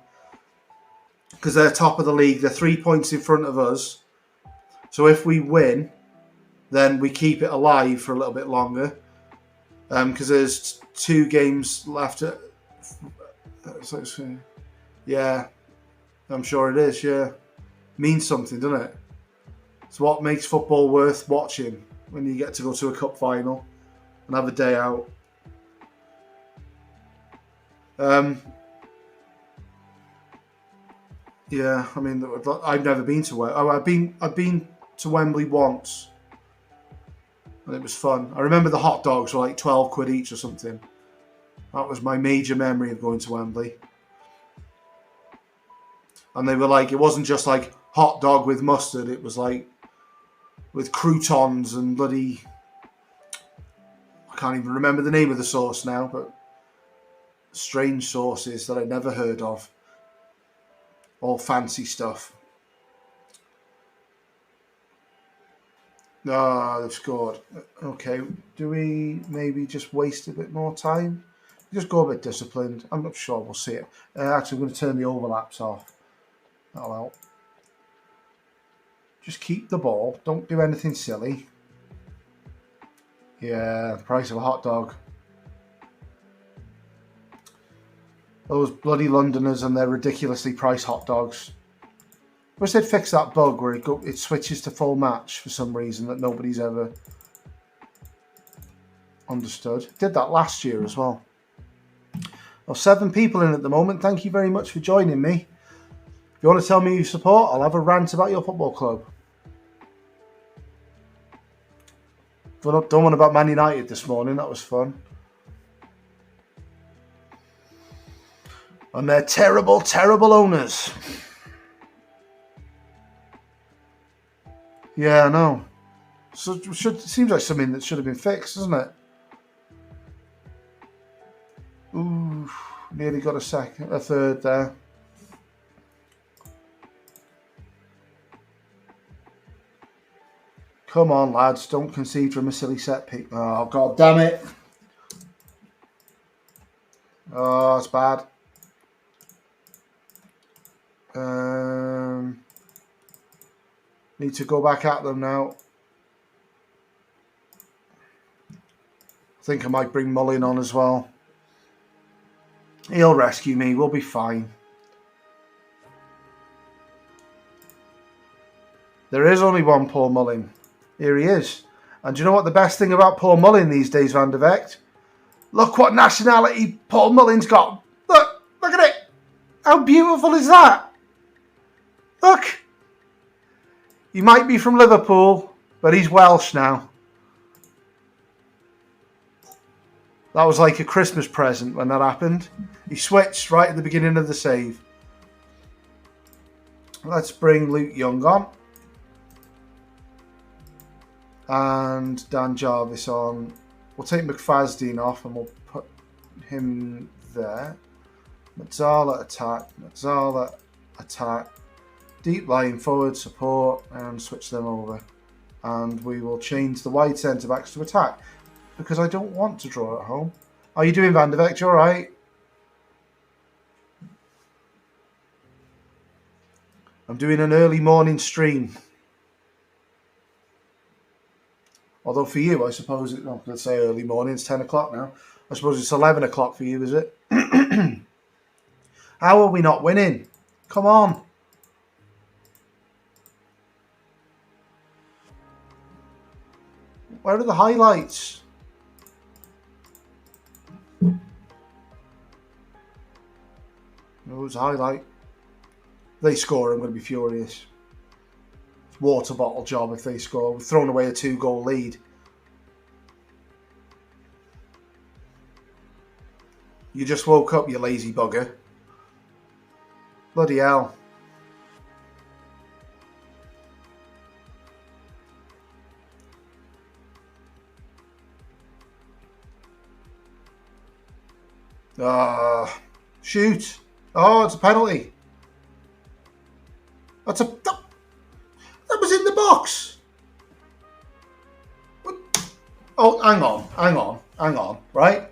because they're top of the league. They're 3 points in front of us. So if we win, then we keep it alive for a little bit longer, because there's 2 games left. Yeah, I'm sure it is, yeah. Means something, doesn't it? It's what makes football worth watching, when you get to go to a cup final and have a day out. Yeah, I mean, I've never been to Wembley. I've been to Wembley once, and it was fun. I remember the hot dogs were like 12 quid each or something. That was my major memory of going to Wembley. And they were like, it wasn't just like hot dog with mustard. It was like with croutons and bloody, I can't even remember the name of the sauce now, but strange sauces that I never heard of. All fancy stuff. No, they've scored. Okay, do we maybe just waste a bit more time? Just go a bit disciplined. I'm not sure. We'll see it. Actually, I'm going to turn the overlaps off. That'll help. Just keep the ball. Don't do anything silly. Yeah, the price of a hot dog. Those bloody Londoners and their ridiculously priced hot dogs. I wish they'd fix that bug where it switches to full match for some reason that nobody's ever understood. Did that last year as well. Well, 7 people in at the moment. Thank you very much for joining me. If you want to tell me your support, I'll have a rant about your football club. Done one about Man United this morning. That was fun. And their terrible, terrible owners. Yeah, I know. So it seems like something that should have been fixed, doesn't it? Ooh, nearly got a third there. Come on, lads, don't concede from a silly set pick. Oh, god damn it. Oh, it's bad. Need to go back at them now. I think I might bring Mullin on as well. He'll rescue me. We'll be fine. There is only one Paul Mullin. Here he is. And do you know what the best thing about Paul Mullin these days, Van der Vecht? Look what nationality Paul Mullin's got. Look at it. How beautiful is that? Look. He might be from Liverpool, but he's Welsh now. That was like a Christmas present when that happened. He switched right at the beginning of the save. Let's bring Luke Young on. And Dan Jarvis on. We'll take McFadden off and we'll put him there. Mazzala attack. Deep lying forward support and switch them over. And we will change the wide centre backs to attack. Because I don't want to draw at home. How are you doing, Van der Vecht? You alright? I'm doing an early morning stream. Although for you, I suppose, let's say early morning, it's 10 o'clock now. I suppose it's 11 o'clock for you, is it? How are we not winning? Come on. Where are the highlights? No, it's a highlight. If they score, I'm going to be furious. It's water bottle job if they score. We've thrown away a 2-goal lead. You just woke up, you lazy bugger. Bloody hell. Shoot. Oh, it's a penalty. That was in the box. What? Oh, hang on, right?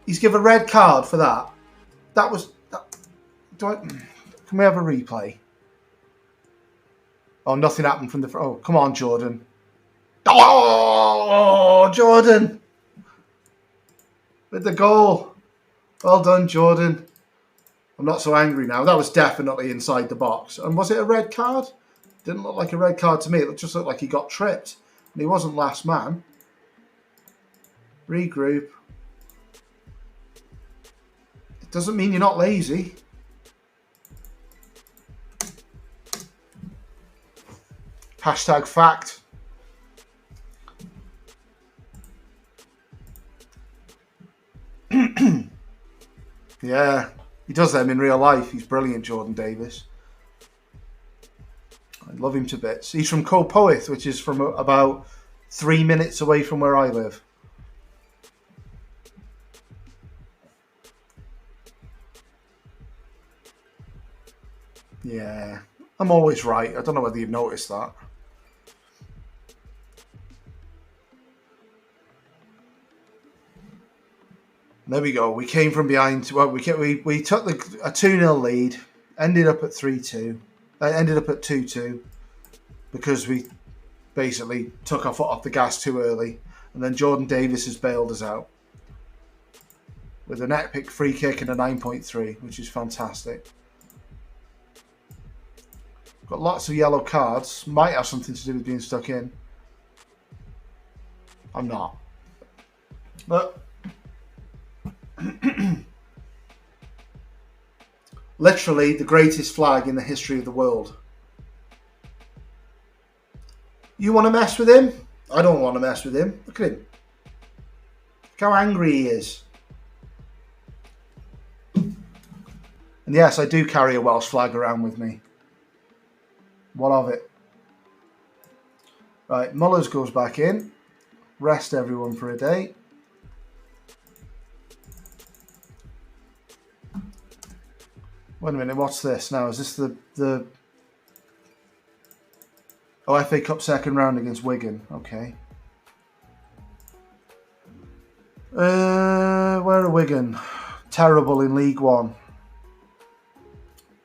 He's given a red card for that. Can we have a replay? Oh, nothing happened from the... Oh, come on, Jordan. Oh, Jordan. With the goal. Well done, Jordan. I'm not so angry now. That was definitely inside the box. And was it a red card? Didn't look like a red card to me. It just looked like he got tripped. And he wasn't last man. Regroup. It doesn't mean you're not lazy. Hashtag fact. Yeah, he does them in real life. He's brilliant, Jordan Davis. I love him to bits. He's from Copoeth, which is from about 3 minutes away from where I live. Yeah, I'm always right. I don't know whether you've noticed that. There we go. We came from behind. Well, we took a 2-0 lead, ended up at 3-2. Ended up at 2-2 because we basically took our foot off the gas too early. And then Jordan Davis has bailed us out with an epic free kick and a 9.3, which is fantastic. Got lots of yellow cards. Might have something to do with being stuck in. I'm not. But... literally the greatest flag in the history of the world. You want to mess with him? I don't want to mess with him. Look at him. Look how angry he is. And yes, I do carry a Welsh flag around with me. What of it? Right, Mullers goes back in. Rest everyone for a day. Wait a minute, what's this now? Is this the FA Cup second round against Wigan? Okay. Where are Wigan? Terrible in League One.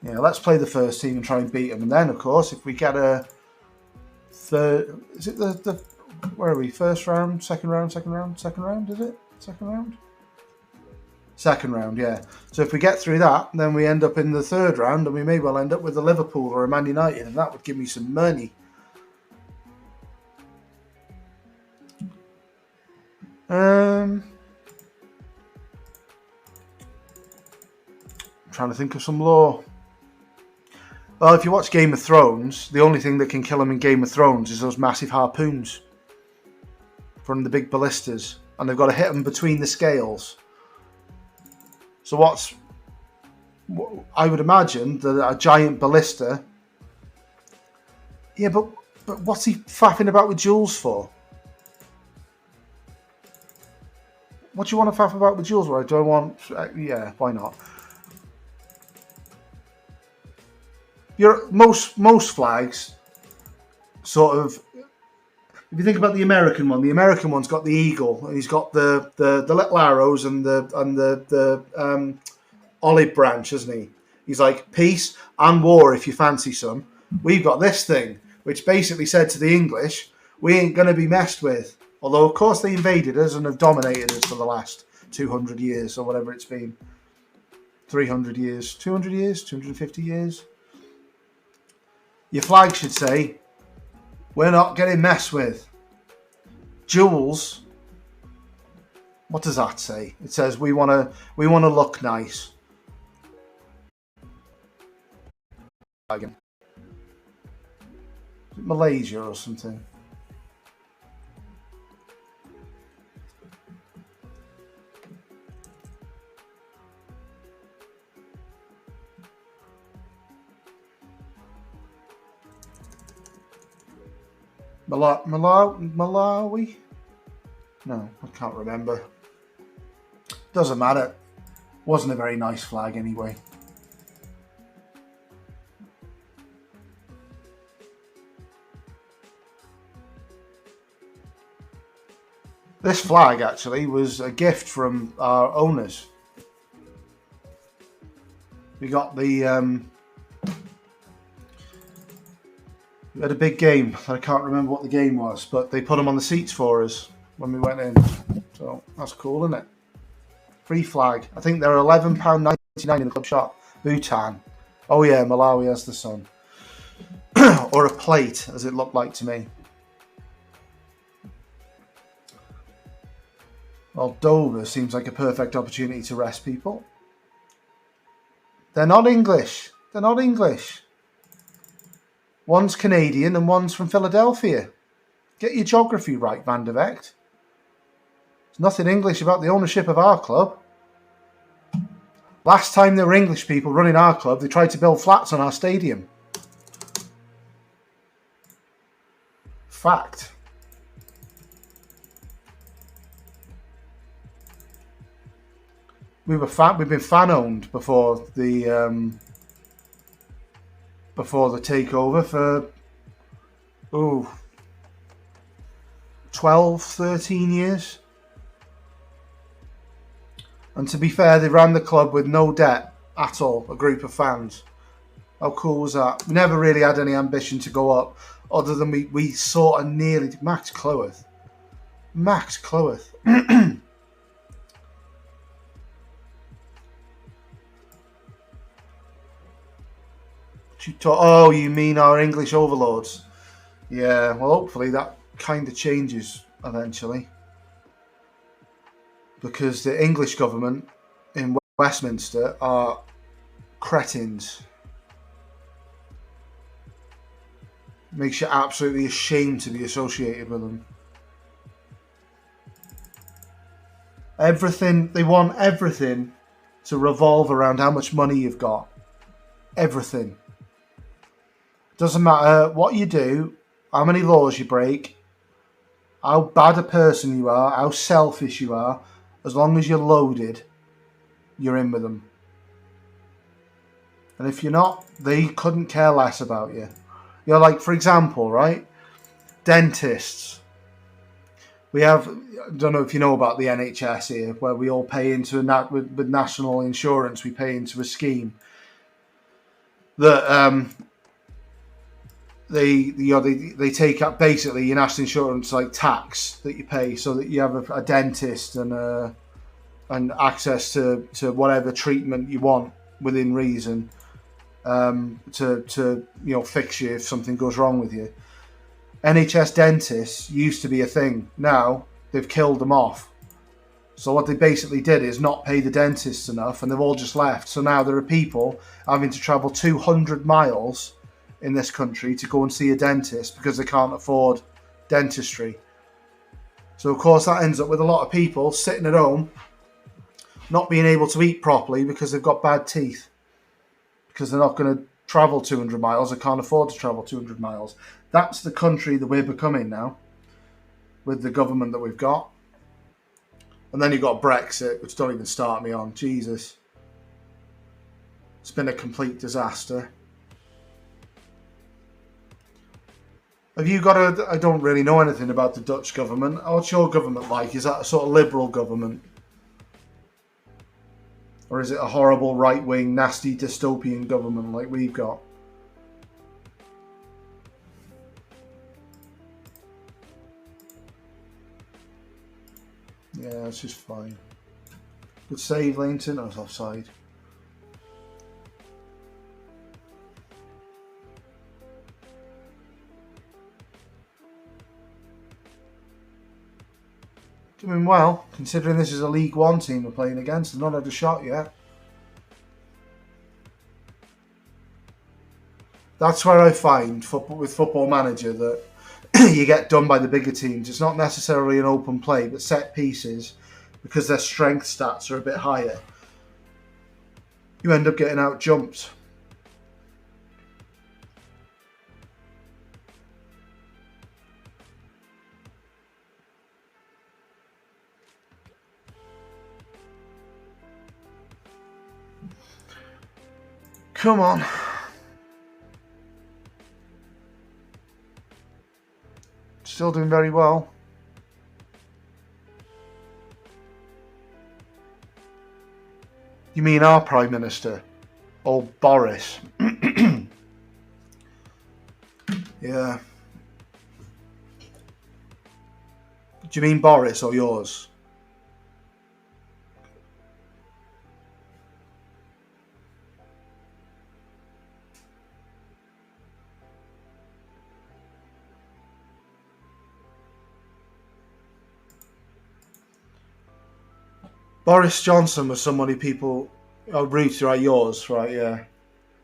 Yeah, let's play the first team and try and beat them. And then, of course, if we get a third, is it the where are we? First round, second round, second round, second round? Is it second round? Second round, yeah. So if we get through that, then we end up in the third round, and we may well end up with a Liverpool or a Man United, and that would give me some money. I'm trying to think of some lore. Well, if you watch Game of Thrones, the only thing that can kill them in Game of Thrones is those massive harpoons from the big ballistas, and they've got to hit them between the scales. So I would imagine that a giant ballista. Yeah, but what's he faffing about with jewels for? What do you want to faff about with jewels? Right? Do I want? Yeah, why not? Most flags, sort of. If you think about the American one's got the eagle, and he's got the little arrows and the olive branch, hasn't he? He's like, peace and war if you fancy some. We've got this thing, which basically said to the English, we ain't going to be messed with. Although, of course, they invaded us and have dominated us for the last 200 years or whatever it's been. 300 years, 200 years, 250 years. Your flag should say, we're not getting messed with. Jewels. What does that say? It says we want to look nice. Again. Malaysia or something. Malawi? No, I can't remember. Doesn't matter. Wasn't a very nice flag anyway. This flag actually was a gift from our owners. We got the we had a big game. I can't remember what the game was, but they put them on the seats for us when we went in. So that's cool, isn't it? Free flag. I think they're £11.99 in the club shop. Bhutan. Oh yeah, Malawi has the sun. Or a plate, as it looked like to me. Well, Dover seems like a perfect opportunity to rest people. They're not English. They're not English. One's Canadian and one's from Philadelphia. Get your geography right, Van der Vecht. There's nothing English about the ownership of our club. Last time there were English people running our club, they tried to build flats on our stadium. Fact. We've been fan owned before the takeover for 12, 13 years. And to be fair, they ran the club with no debt at all, a group of fans. How cool was that? We never really had any ambition to go up, other than we sort of nearly... Max Cloworth. Oh, you mean our English overlords? Yeah, well, hopefully that kind of changes eventually. Because the English government in Westminster are cretins. Makes you absolutely ashamed to be associated with them. They want everything to revolve around how much money you've got. Everything. Doesn't matter what you do, how many laws you break, how bad a person you are, how selfish you are, as long as you're loaded, you're in with them. And if you're not, they couldn't care less about you. You're like, for example, right? Dentists. We have, I don't know if you know about the NHS here, where we all pay into with national insurance, we pay into a scheme. that they take up basically your national insurance like tax that you pay, so that you have a dentist and access to whatever treatment you want within reason, to fix you if something goes wrong with you. NHS dentists used to be a thing. Now they've killed them off. So what they basically did is not pay the dentists enough, and they've all just left. So now there are people having to travel 200 miles in this country to go and see a dentist because they can't afford dentistry. So of course that ends up with a lot of people sitting at home, not being able to eat properly because they've got bad teeth, because they're not going to travel 200 miles. They can't afford to travel 200 miles. That's the country that we're becoming now, with the government that we've got. And then you've got Brexit, which don't even start me on. Jesus. It's been a complete disaster. Have you got I don't really know anything about the Dutch government. What's your government like? Is that a sort of liberal government? Or is it a horrible right-wing, nasty dystopian government like we've got? Yeah, it's just fine. Good save, Lainton. I was offside. Doing well, considering this is a League One team we're playing against. They've not had a shot yet. That's where I find with Football Manager that you get done by the bigger teams. It's not necessarily an open play, but set pieces, because their strength stats are a bit higher, you end up getting out jumped. Come on. Still doing very well. You mean our Prime Minister? Old Boris. Yeah. Do you mean Boris or yours? Boris Johnson was somebody people root throughout yours, right? Yeah.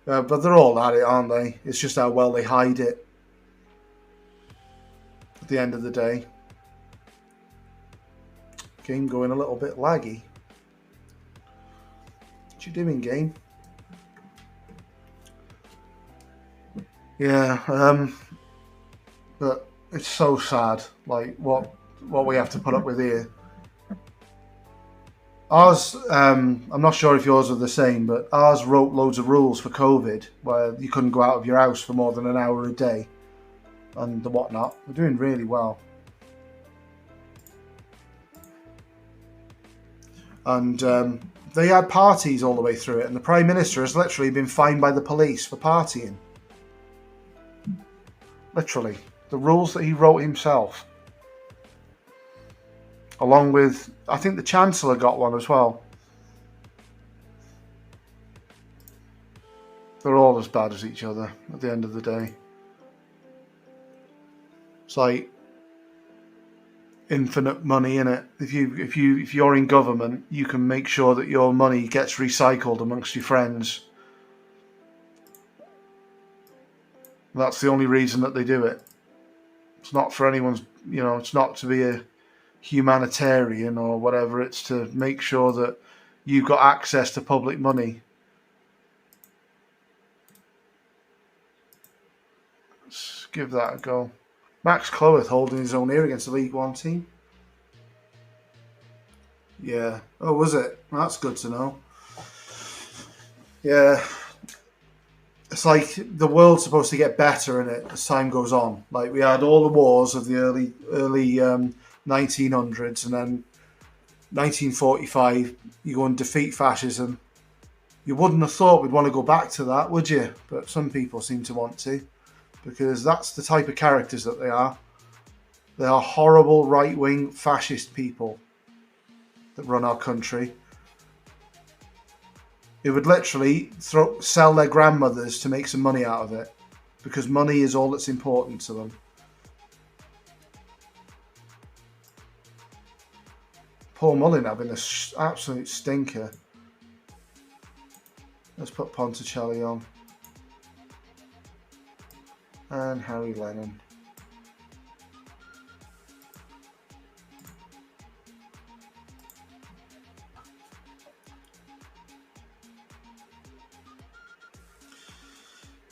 But they're all at it, aren't they? It's just how well they hide it at the end of the day. Game going a little bit laggy. What you doing, game? Yeah, but it's so sad, like what we have to put up with here. Ours, I'm not sure if yours are the same, but ours wrote loads of rules for COVID where you couldn't go out of your house for more than an hour a day and the whatnot. We're doing really well. And they had parties all the way through it, and the Prime Minister has literally been fined by the police for partying. Literally. The rules that he wrote himself. Along with, I think the Chancellor got one as well. They're all as bad as each other at the end of the day. It's like infinite money in it. If you're in government, you can make sure that your money gets recycled amongst your friends. That's the only reason that they do it. It's not for anyone's, it's not to be a humanitarian or whatever. It's to make sure that you've got access to public money. Let's give that a go. Max Cloworth holding his own here against the League One team. Yeah. Oh, was it? That's good to know. Yeah. It's like the world's supposed to get better in it as time goes on. Like we had all the wars of the early 1900s, and then 1945 you go and defeat fascism. You wouldn't have thought we'd want to go back to that, would you? But some people seem to want to, because that's the type of characters that they are. They are horrible right-wing fascist people that run our country. Who would literally sell their grandmothers to make some money out of it, because money is all that's important to them. Paul Mullin having an absolute stinker. Let's put Ponticelli on. And Harry Lennon.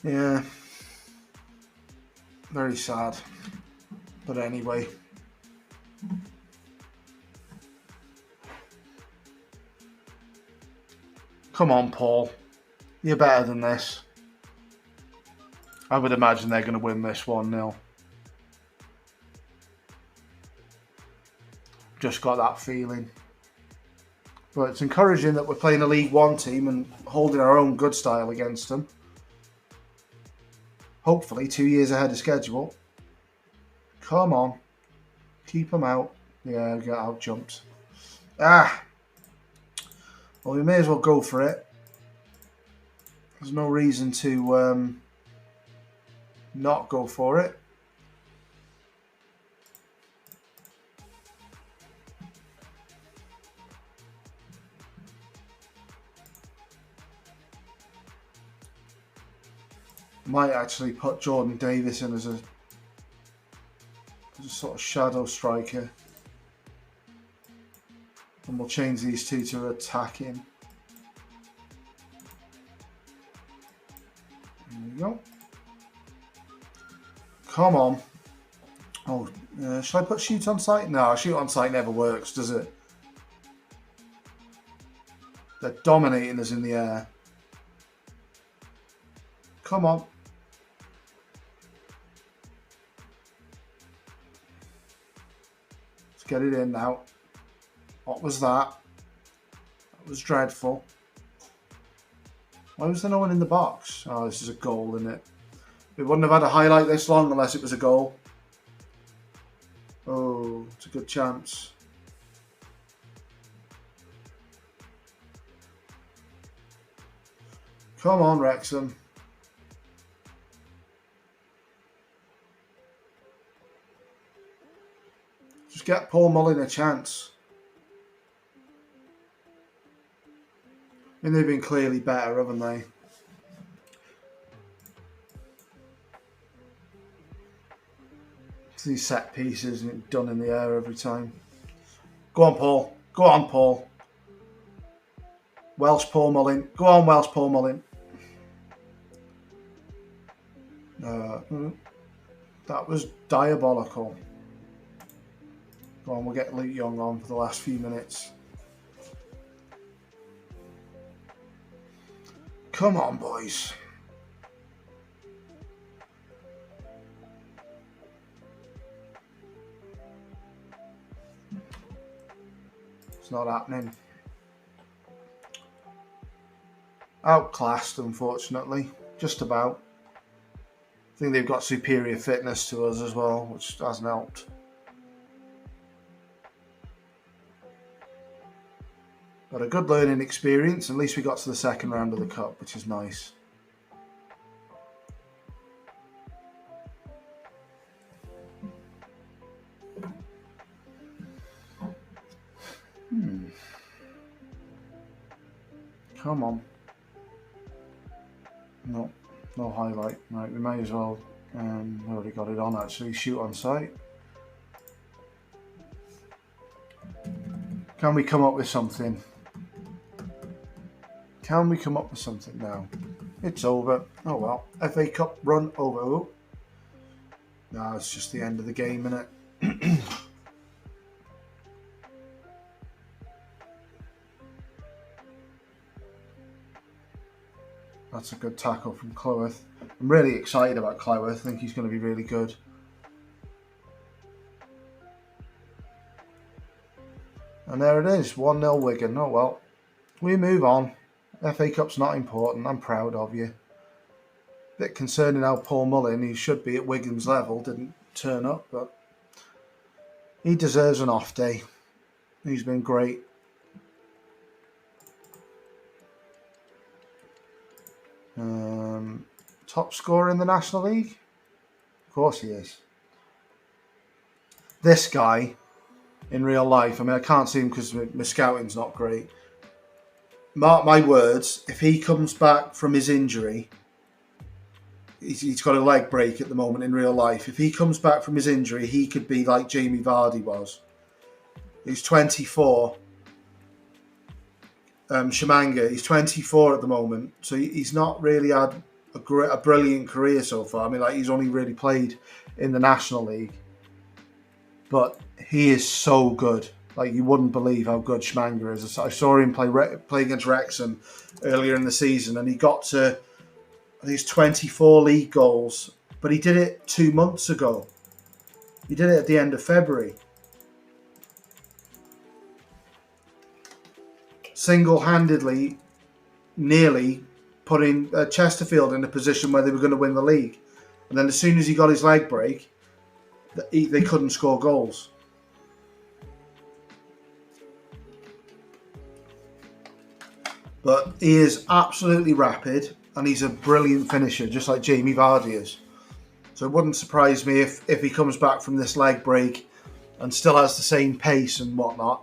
Yeah. Very sad. But anyway. Come on, Paul. You're better than this. I would imagine they're going to win this 1-0. Just got that feeling. But it's encouraging that we're playing a League One team and holding our own good style against them. Hopefully 2 years ahead of schedule. Come on. Keep them out. Yeah, we got out jumped. Ah! Well, we may as well go for it. There's no reason to not go for it. Might actually put Jordan Davis in as a sort of shadow striker. And we'll change these two to attacking. There we go. Come on. Oh, should I put shoot on sight? No, shoot on sight never works, does it? They're dominating us in the air. Come on. Let's get it in now. What was that? That was dreadful. Why was there no one in the box? Oh, this is a goal, isn't it? We wouldn't have had a highlight this long unless it was a goal. Oh, it's a good chance. Come on, Wrexham. Just get Paul Mullin a chance. I mean, they've been clearly better, haven't they? It's these set pieces and done in the air every time. Go on, Paul. Go on, Paul. Welsh Paul Mullin. Go on, Welsh Paul Mullin. That was diabolical. Go on, we'll get Luke Young on for the last few minutes. Come on, boys. It's not happening. Outclassed, unfortunately. Just about. I think they've got superior fitness to us as well, which hasn't helped. But a good learning experience. At least we got to the second round of the cup, which is nice. Come on. No, no highlight. Right, we may as well. We already got it on actually. Shoot on sight. Can we come up with something? Can we come up with something now? It's over. Oh well. FA Cup run over. Oh. No, it's just the end of the game, innit? That's a good tackle from Cloworth. I'm really excited about Cloworth. I think he's going to be really good. And there it is. 1-0 Wigan. Oh well. We move on. FA Cup's not important. I'm proud of you. Bit concerning how Paul Mullin, who should be at Wigan's level, didn't turn up, but he deserves an off day. He's been great. Top scorer in the National League? Of course he is. This guy, in real life, I mean, I can't see him because my scouting's not great. Mark my words, if he comes back from his injury, he's got a leg break at the moment in real life. If he comes back from his injury, he could be like Jamie Vardy was. He's 24. Shamanga, he's 24 at the moment, so he's not really had a brilliant career so far. I mean, like, he's only really played in the National League, but he is so good. Like, you wouldn't believe how good Shamanga is. I saw him play against Wrexham earlier in the season, and he got to, I think it's 24 league goals, but he did it 2 months ago. He did it at the end of February. Single-handedly, nearly putting Chesterfield in a position where they were going to win the league. And then as soon as he got his leg break, they couldn't score goals. But he is absolutely rapid, and he's a brilliant finisher, just like Jamie Vardy is. So it wouldn't surprise me if he comes back from this leg break and still has the same pace and whatnot.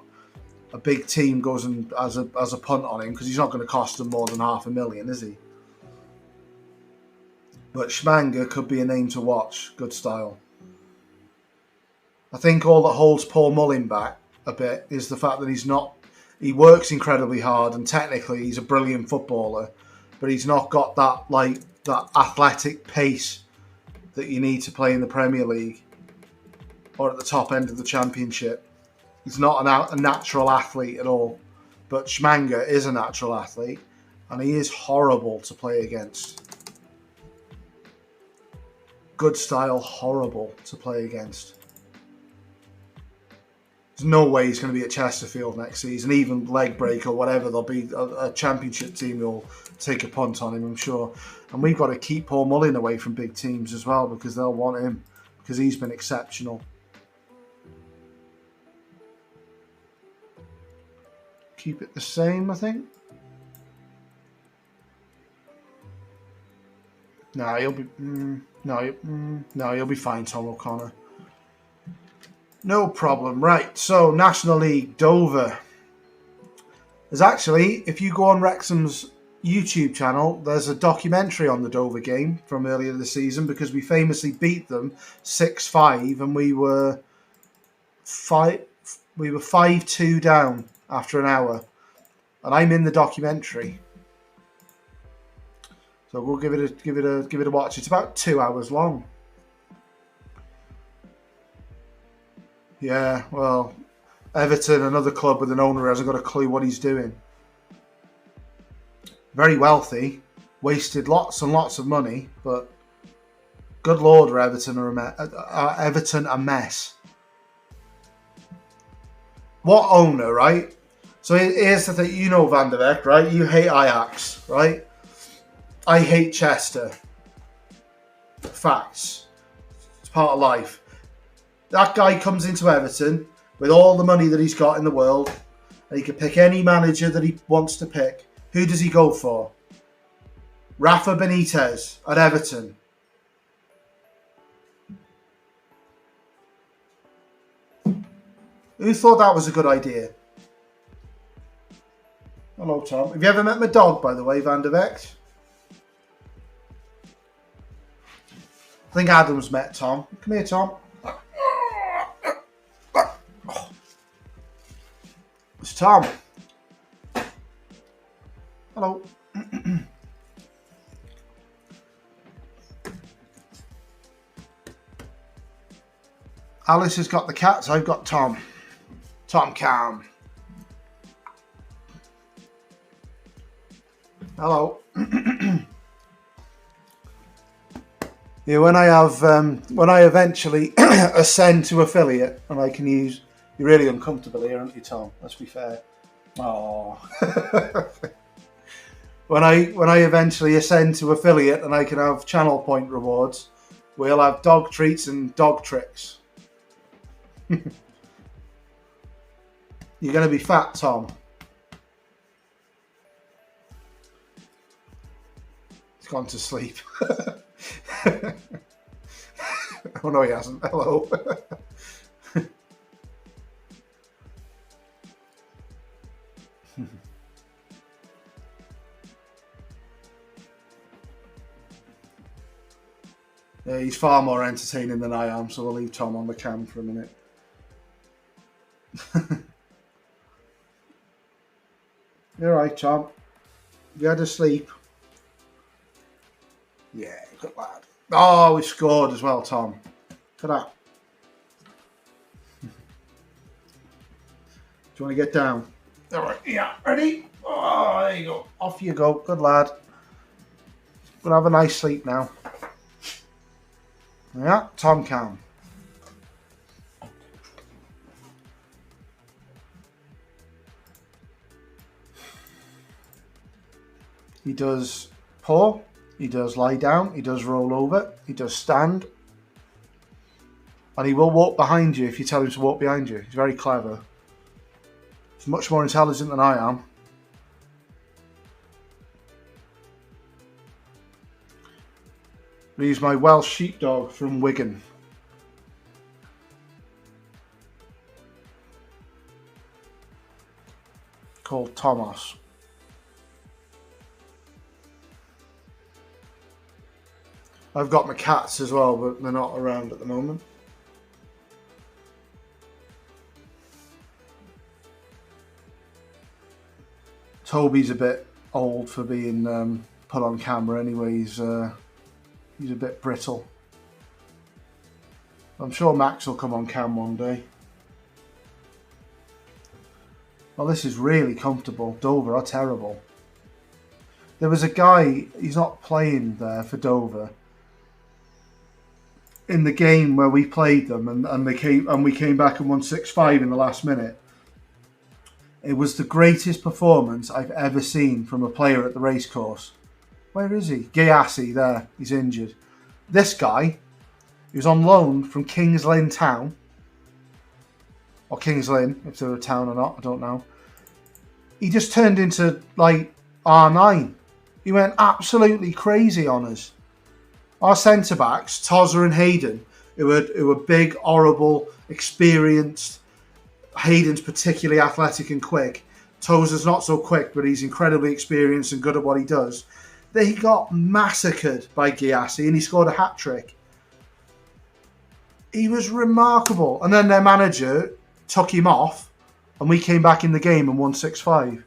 A big team goes and as a punt on him, because he's not going to cost them more than $500,000, is he? But Shamanga could be a name to watch. Good style. I think all that holds Paul Mullin back a bit is the fact that he works incredibly hard, and technically he's a brilliant footballer, but he's not got that athletic pace that you need to play in the Premier League or at the top end of the Championship. He's not a natural athlete at all, but Shamanga is a natural athlete, and he is horrible to play against. Good style, horrible to play against. There's no way he's going to be at Chesterfield next season, even leg break or whatever. There'll be a Championship team who'll take a punt on him, I'm sure. And we've got to keep Paul Mullin away from big teams as well, because they'll want him, because he's been exceptional. Keep it the same, I think. No, he'll be fine, Tom O'Connor. No problem. Right, so National League, Dover. There's actually, if you go on Wrexham's YouTube channel, there's a documentary on the Dover game from earlier this season, because we famously beat them 6-5, and we were 5-2 down after an hour, and I'm in the documentary, so we'll give it a watch. It's about 2 hours long. Yeah, well, Everton, another club with an owner who hasn't got a clue what he's doing. Very wealthy, wasted lots and lots of money, but good lord, are Everton a mess. What owner, right? So here's the thing, you know Van der Beek, right? You hate Ajax, right? I hate Chester. Facts. It's part of life. That guy comes into Everton with all the money that he's got in the world, and he can pick any manager that he wants to pick. Who does he go for? Rafa Benitez at Everton. Who thought that was a good idea? Hello, Tom. Have you ever met my dog, by the way, Van der Beek? I think Adam's met Tom. Come here, Tom. It's Tom. Hello. Alice has got the cats. I've got Tom. Tom Cam. Hello. Yeah, when I eventually ascend to affiliate and I can use, you're really uncomfortable here, aren't you, Tom? Let's be fair. Oh. when I eventually ascend to affiliate and I can have channel point rewards, we'll have dog treats and dog tricks. You're going to be fat, Tom. He's gone to sleep. Oh no, he hasn't. Hello. Yeah, he's far more entertaining than I am, so we'll leave Tom on the cam for a minute. You're right, Tom. You had to sleep. Yeah, good lad. Oh, we scored as well, Tom. Look at that. Do you want to get down? All right, yeah, ready? Oh, there you go. Off you go. Good lad. Gonna have a nice sleep now. Yeah, Tom can. He does paw, he does lie down, he does roll over, he does stand, and he will walk behind you if you tell him to walk behind you. He's very clever. He's much more intelligent than I am. He's my Welsh sheepdog from Wigan. Called Thomas. I've got my cats as well, but they're not around at the moment. Toby's a bit old for being put on camera anyway. He's a bit brittle. I'm sure Max will come on cam one day. Well, this is really comfortable. Dover are terrible. There was a guy, he's not playing there for Dover, in the game where we played them and we came back and won 6-5 in the last minute. It was the greatest performance I've ever seen from a player at the racecourse. Where is he? Gayassi, there. He's injured. This guy, he was on loan from Kings Lynn Town. Or Kings Lynn, if they're a town or not, I don't know. He just turned into, like, R9. He went absolutely crazy on us. Our centre-backs, Tozza and Hayden, who were big, horrible, experienced. Hayden's particularly athletic and quick. Tozza's not so quick, but he's incredibly experienced and good at what he does. They got massacred by Gayassi and he scored a hat-trick. He was remarkable. And then their manager took him off and we came back in the game and won 6-5.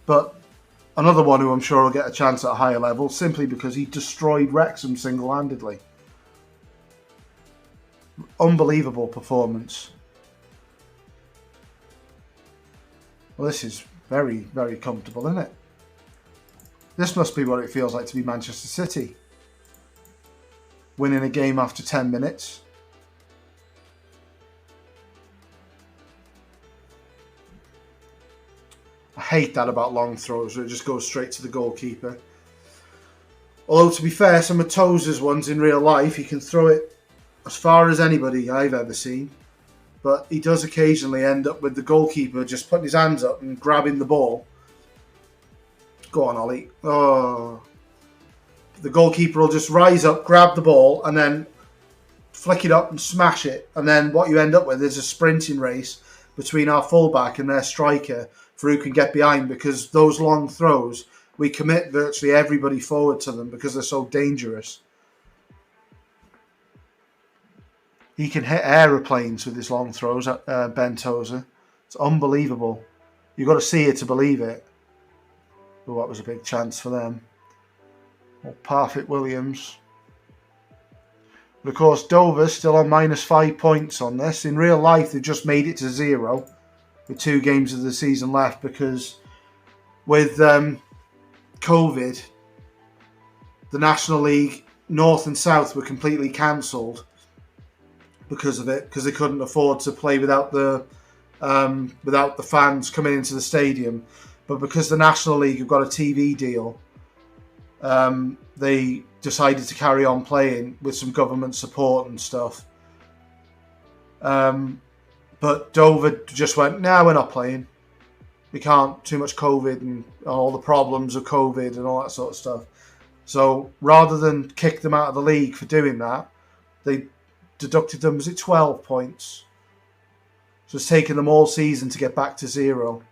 But another one who I'm sure will get a chance at a higher level simply because he destroyed Wrexham single-handedly. Unbelievable performance. Well, this is very, very comfortable, isn't it? This must be what it feels like to be Manchester City. Winning a game after 10 minutes. I hate that about long throws where it just goes straight to the goalkeeper. Although, to be fair, some of Tozer's ones in real life, he can throw it as far as anybody I've ever seen. But he does occasionally end up with the goalkeeper just putting his hands up and grabbing the ball. Go on, Ollie. Oh. The goalkeeper will just rise up, grab the ball, and then flick it up and smash it. And then what you end up with is a sprinting race between our fullback and their striker for who can get behind, because those long throws, we commit virtually everybody forward to them because they're so dangerous. He can hit aeroplanes with his long throws, Ben Tozer. It's unbelievable. You've got to see it to believe it. Oh, that was a big chance for them. Oh, Parfit Williams. But of course, Dover's still on -5 points on this. In real life, they've just made it to 0 with 2 games of the season left because with COVID, the National League North and South were completely cancelled because of it, because they couldn't afford to play without the fans coming into the stadium. but because the National League have got a TV deal, they decided to carry on playing with some government support and stuff. But Dover just went, "No, we're not playing. We can't, too much COVID and all the problems of COVID and all that sort of stuff." So rather than kick them out of the league for doing that, they deducted them, was it 12 points? So it's taken them all season to get back to 0.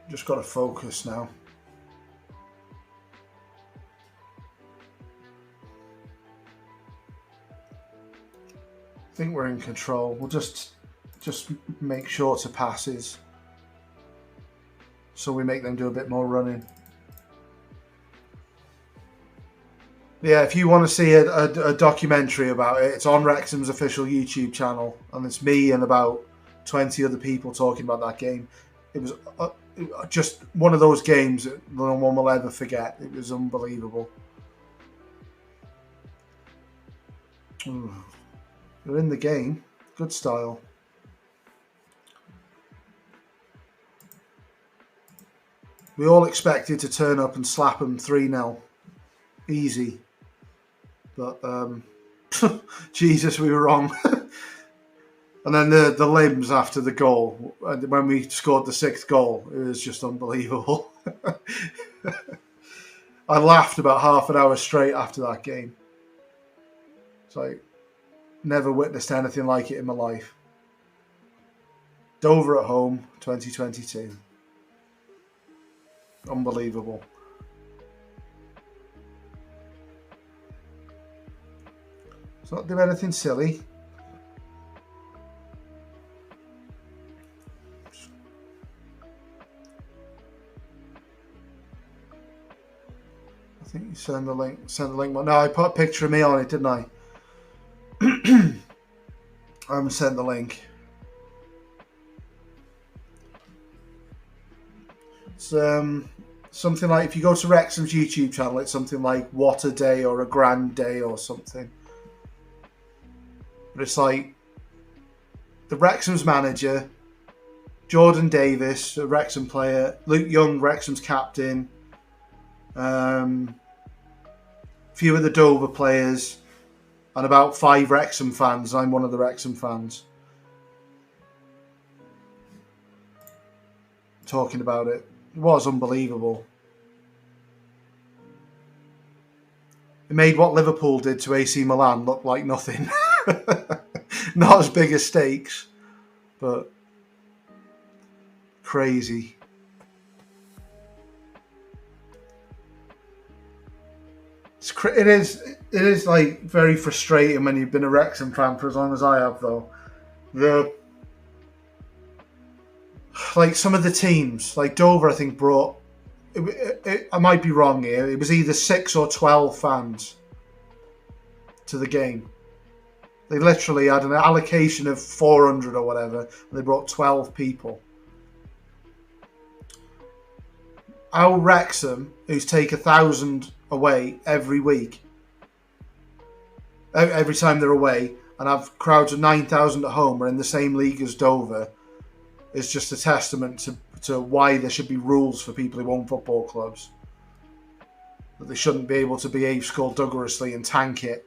Just got to focus now. I think we're in control. We'll just make shorter passes so we make them do a bit more running. Yeah, if you want to see a documentary about it, it's on Wrexham's official YouTube channel, and it's me and about 20 other people talking about that game. It was just one of those games that no one will ever forget. It was unbelievable. They're in the game. Good style. We all expected to turn up and slap them 3-0. Easy. But, Jesus, we were wrong. And then the limbs after the goal, when we scored the 6th goal, it was just unbelievable. I laughed about half an hour straight after that game. It's like, never witnessed anything like it in my life. Dover at home, 2022. Unbelievable. Let's not do anything silly. I think you send the link. No, I put a picture of me on it, didn't I? I haven't sent the link. It's something like, if you go to Wrexham's YouTube channel, it's something like "What a Day" or "A Grand Day" or something. But it's like the Wrexham's manager, Jordan Davis, a Wrexham player, Luke Young, Wrexham's captain, few of the Dover players, and about 5 Wrexham fans. I'm one of the Wrexham fans. Talking about it. It was unbelievable. It made what Liverpool did to AC Milan look like nothing. Not as big as stakes, but crazy. It is like very frustrating when you've been a Wrexham fan for as long as I have, though. Like some of the teams, like Dover, I think brought. I might be wrong here. It was either 6 or 12 fans to the game. They literally had an allocation of 400 or whatever, and they brought 12 people. Our Wrexham, who's take 1,000 away every week, every time they're away, and have crowds of 9,000 at home, are in the same league as Dover, is just a testament to why there should be rules for people who own football clubs. That they shouldn't be able to behave skullduggerously and tank it.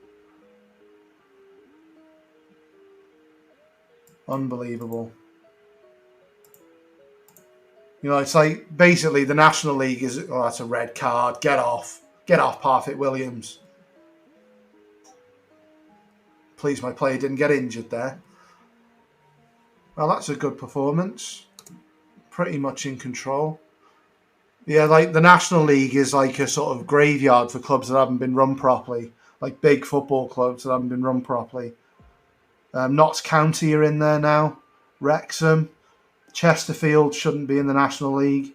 Unbelievable. You know, it's like basically the National League is, oh, that's a red card. Get off. Get off, Parfitt Williams. Please, my player didn't get injured there. Well, that's a good performance. Pretty much in control. Yeah, like the National League is like a sort of graveyard for clubs that haven't been run properly. Like big football clubs that haven't been run properly. Notts County are in there now. Wrexham. Chesterfield shouldn't be in the National League.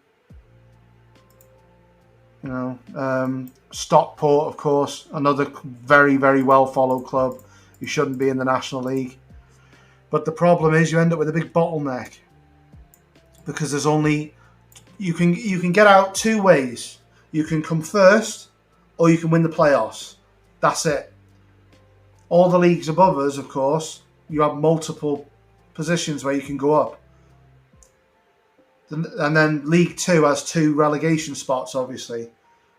You know, Stockport, of course, another very, very well followed club who shouldn't be in the National League. But the problem is you end up with a big bottleneck because there's only you can get out 2 ways. You can come first, or you can win the playoffs. That's it. All the leagues above us, of course, you have multiple positions where you can go up. And then League Two has 2 relegation spots, obviously.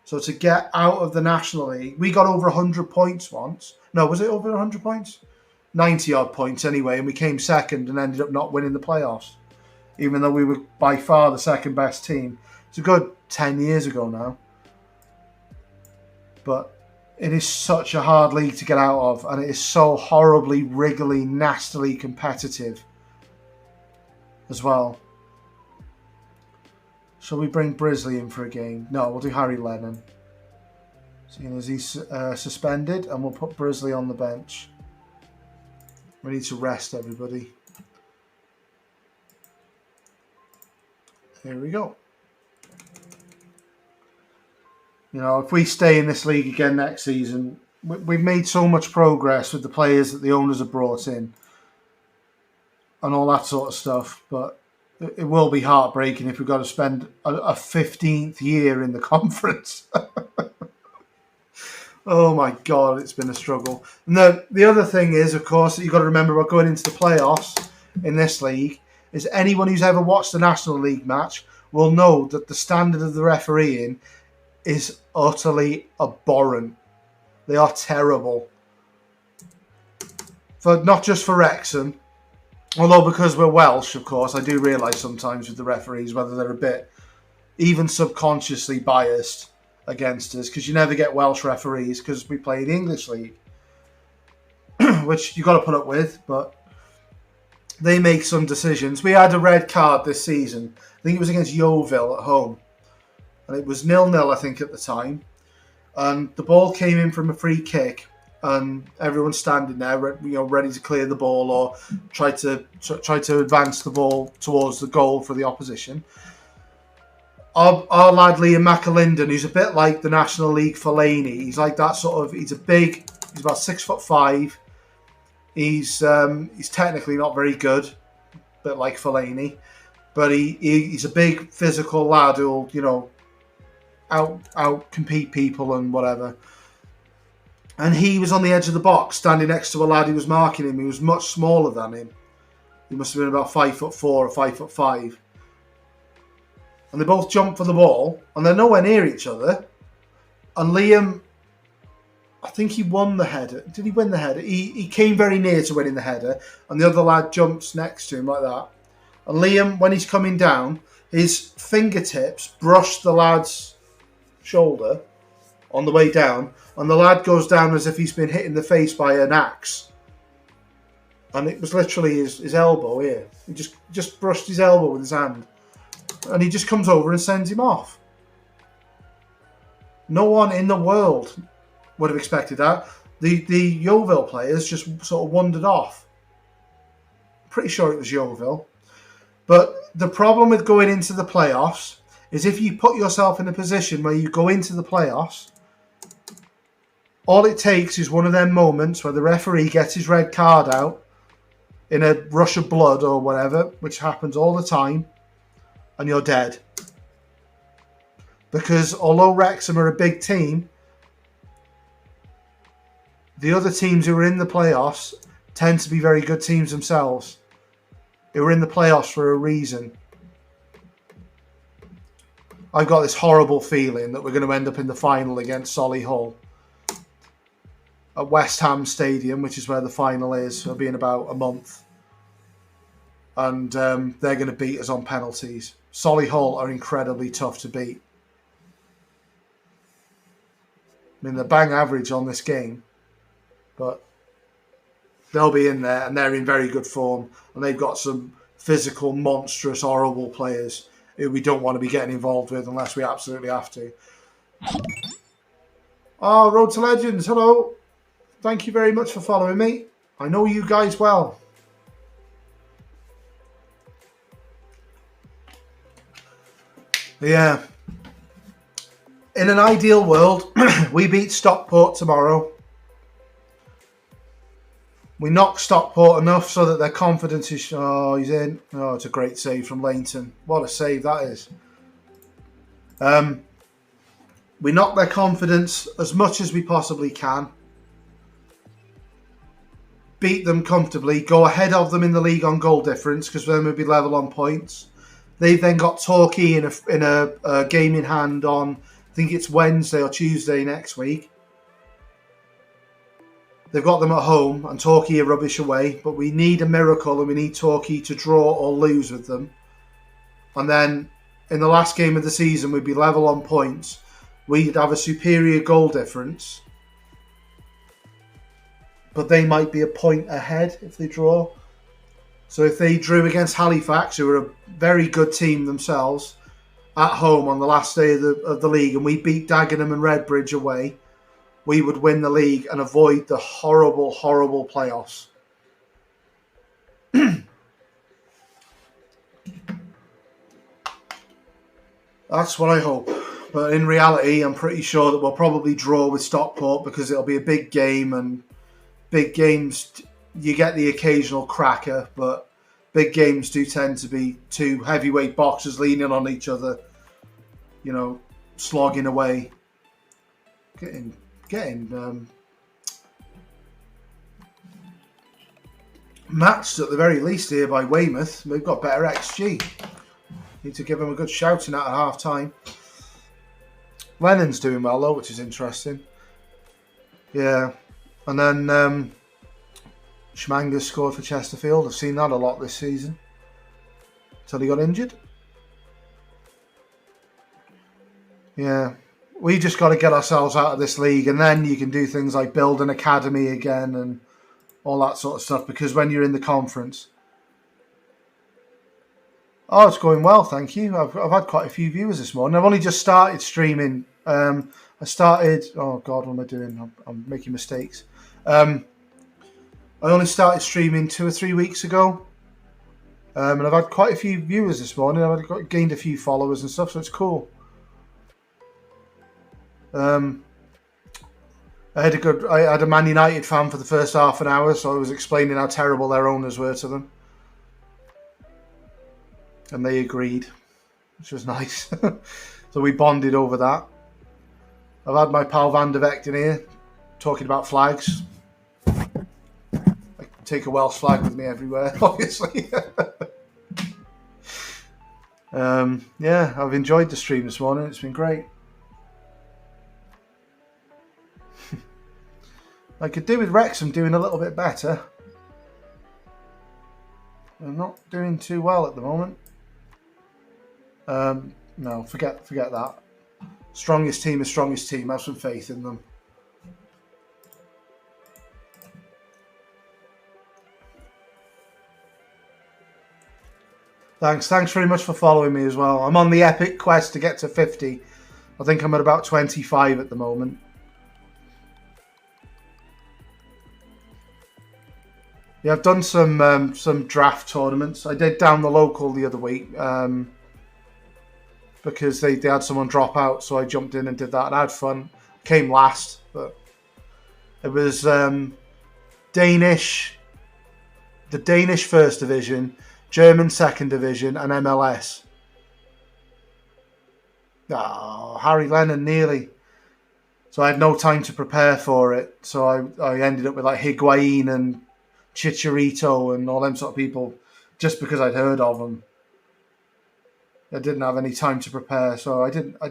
So to get out of the National League, we got over 100 points once. No, was it over 100 points? 90-odd points anyway, and we came second and ended up not winning the playoffs, even though we were by far the second best team. It's a good 10 years ago now. But it is such a hard league to get out of, and it is so horribly, wriggly, nastily competitive as well. Shall we bring Brisley in for a game? No, we'll do Harry Lennon, seeing as he's suspended, and we'll put Brisley on the bench. We need to rest everybody. Here we go. You know, if we stay in this league again next season, we've made so much progress with the players that the owners have brought in and all that sort of stuff, but it will be heartbreaking if we've got to spend a 15th year in the conference. Oh my God, it's been a struggle. And the other thing is, of course, that you've got to remember about going into the playoffs in this league is anyone who's ever watched the National League match will know that the standard of the refereeing is utterly abhorrent. They are terrible. Not just for Wrexham, although because we're Welsh, of course, I do realise sometimes with the referees whether they're a bit even subconsciously biased against us, because you never get Welsh referees because we play the English League, which you've got to put up with, but they make some decisions. We had a red card this season. I think it was against Yeovil at home, and it was 0-0, I think, at the time. And the ball came in from a free kick, and everyone's standing there, ready to clear the ball or try to advance the ball towards the goal for the opposition. Our lad Liam McAlinden, who's a bit like the National League Fellaini, he's like that sort of. He's about 6'5". He's technically not very good, a bit like Fellaini, but he's a big physical lad who'll out compete people and whatever. And he was on the edge of the box, standing next to a lad who was marking him. He was much smaller than him. He must have been about 5'4" or 5'5". And they both jumped for the ball, and they're nowhere near each other. And Liam, I think he won the header. Did he win the header? He came very near to winning the header, and the other lad jumps next to him like that. And Liam, when he's coming down, his fingertips brush the lad's shoulder on the way down, and the lad goes down as if he's been hit in the face by an axe. And it was literally his elbow here. He just brushed his elbow with his hand. And he just comes over and sends him off. No one in the world would have expected that. The Yeovil players just sort of wandered off. Pretty sure it was Yeovil. But the problem with going into the playoffs is if you put yourself in a position where you go into the playoffs, all it takes is one of them moments where the referee gets his red card out in a rush of blood or whatever, which happens all the time, and you're dead. Because although Wrexham are a big team, the other teams who are in the playoffs tend to be very good teams themselves. They were in the playoffs for a reason. I've got this horrible feeling that we're going to end up in the final against Solihull at West Ham Stadium, which is where the final is. It'll be in about a month. And they're going to beat us on penalties. Solihull are incredibly tough to beat. I mean, they're bang average on this game, but they'll be in there, and they're in very good form, and they've got some physical, monstrous, horrible players who we don't want to be getting involved with unless we absolutely have to. Oh, Road to Legends, hello. Thank you very much for following me. I know you guys well. Yeah. In an ideal world, we beat Stockport tomorrow. We knock Stockport enough so that their confidence is... Oh, he's in. Oh, it's a great save from Lainton. What a save that is. We knock their confidence as much as we possibly can. beat them comfortably, go ahead of them in the league on goal difference, because then we'd be level on points. They've then got Torquay in a game in hand on, I think it's Wednesday or Tuesday next week. They've got them at home, and Torquay are rubbish away, but we need a miracle, and we need Torquay to draw or lose with them. And then in the last game of the season, we'd be level on points. We'd have a superior goal difference, but they might be a point ahead if they draw. So if they drew against Halifax, who are a very good team themselves, at home on the last day of the league, and we beat Dagenham and Redbridge away, we would win the league and avoid the horrible, horrible playoffs. That's what I hope. But in reality, I'm pretty sure that we'll probably draw with Stockport, because it'll be a big game, and big games, you get the occasional cracker, but big games do tend to be two heavyweight boxers leaning on each other, slogging away. Getting matched at the very least here by Weymouth. They've got better XG. Need to give them a good shouting at half time. Lennon's doing well though, which is interesting. Yeah. And then Schmangas scored for Chesterfield. I've seen that a lot this season. Until he got injured. Yeah. We just got to get ourselves out of this league, and then you can do things like build an academy again and all that sort of stuff, because when you're in the conference... Oh, it's going well, thank you. I've had quite a few viewers this morning. I've only just started streaming. Oh God, what am I doing? I'm making mistakes. I only started streaming 2 or 3 weeks ago. And I've had quite a few viewers this morning. I've gained a few followers and stuff, so it's cool. I had a Man United fan for the first half an hour, so I was explaining how terrible their owners were to them. And they agreed, which was nice. So we bonded over that. I've had my pal Van de Vecht in here talking about flags. I take a Welsh flag with me everywhere, obviously. Yeah, I've enjoyed the stream this morning. It's been great. I could do with Wrexham doing a little bit better. They're not doing too well at the moment. No, forget that. Strongest team is strongest team. Have some faith in them. Thanks very much for following me as well. I'm on the epic quest to get to 50. I think I'm at about 25 at the moment. Yeah, I've done some draft tournaments. I did down the local the other week because they had someone drop out, so I jumped in and did that, and I had fun. Came last, but it was Danish, the Danish First Division, German Second Division, and MLS. Oh, Harry Lennon nearly. So I had no time to prepare for it. So I ended up with like Higuain and Chicharito and all them sort of people, just because I'd heard of them. I didn't have any time to prepare, so I think I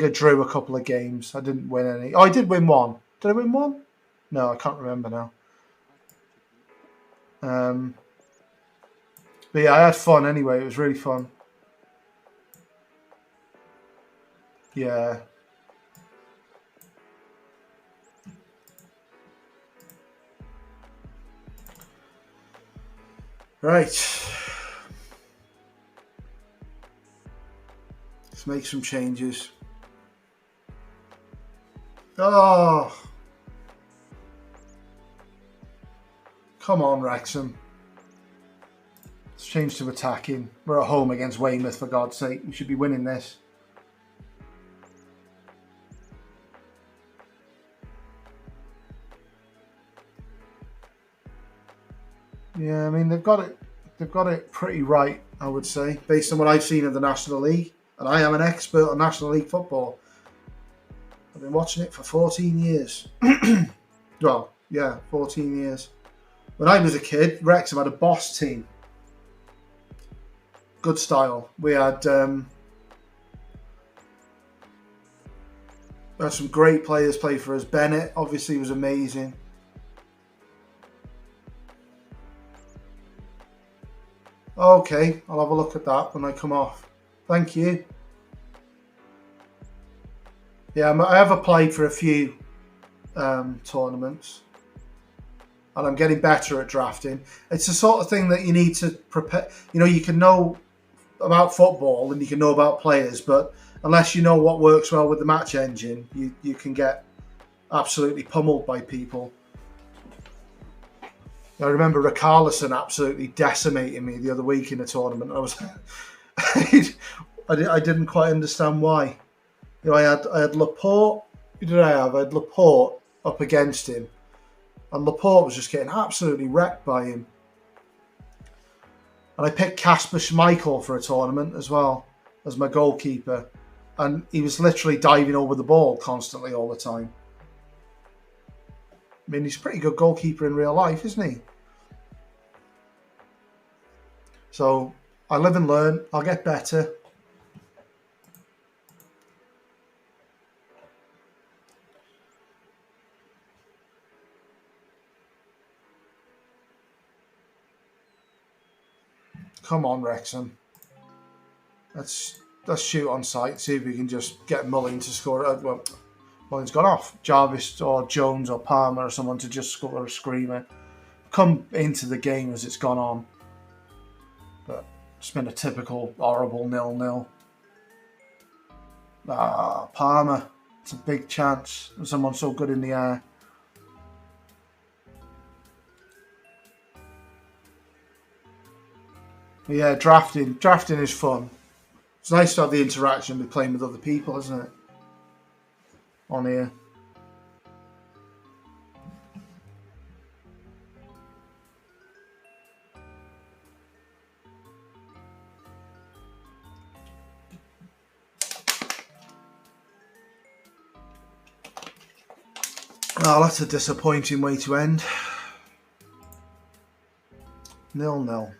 drew a couple of games. I didn't win any. Oh, I did win one. Did I win one? No, I can't remember now. But yeah, I had fun anyway. It was really fun. Yeah. Right. Let's make some changes. Oh. Come on, Wrexham. Let's change to attacking. We're at home against Weymouth, for God's sake. We should be winning this. Yeah, I mean they've got it pretty right, I would say, based on what I've seen of the National League. And I am an expert on National League football. I've been watching it for 14 years. Well, yeah, 14 years. When I was a kid, Wrexham had a boss team. Good style. We had some great players play for us. Bennett obviously was amazing. Okay, I'll have a look at that when I come off. Thank you. Yeah, I have applied for a few tournaments, and I'm getting better at drafting. It's the sort of thing that you need to prepare. You can know about football and you can know about players, but unless you know what works well with the match engine, you can get absolutely pummeled by people. I remember Richarlison absolutely decimating me the other week in a tournament. I didn't quite understand why. I had Laporte. Who did I have? I had Laporte up against him, and Laporte was just getting absolutely wrecked by him. And I picked Kasper Schmeichel for a tournament as well as my goalkeeper, and he was literally diving over the ball constantly all the time. I mean, he's a pretty good goalkeeper in real life, isn't he? So I live and learn. I'll get better. Come on, Wrexham. Let's shoot on sight. See if we can just get Mullin to score. Well, Mullin's gone off. Jarvis or Jones or Palmer or someone to just score a screamer. Come into the game as it's gone on. But it's been a typical horrible 0-0. Palmer. It's a big chance. Someone so good in the air. But yeah, drafting is fun. It's nice to have the interaction with playing with other people, isn't it? On here. Oh, that's a disappointing way to end. 0-0.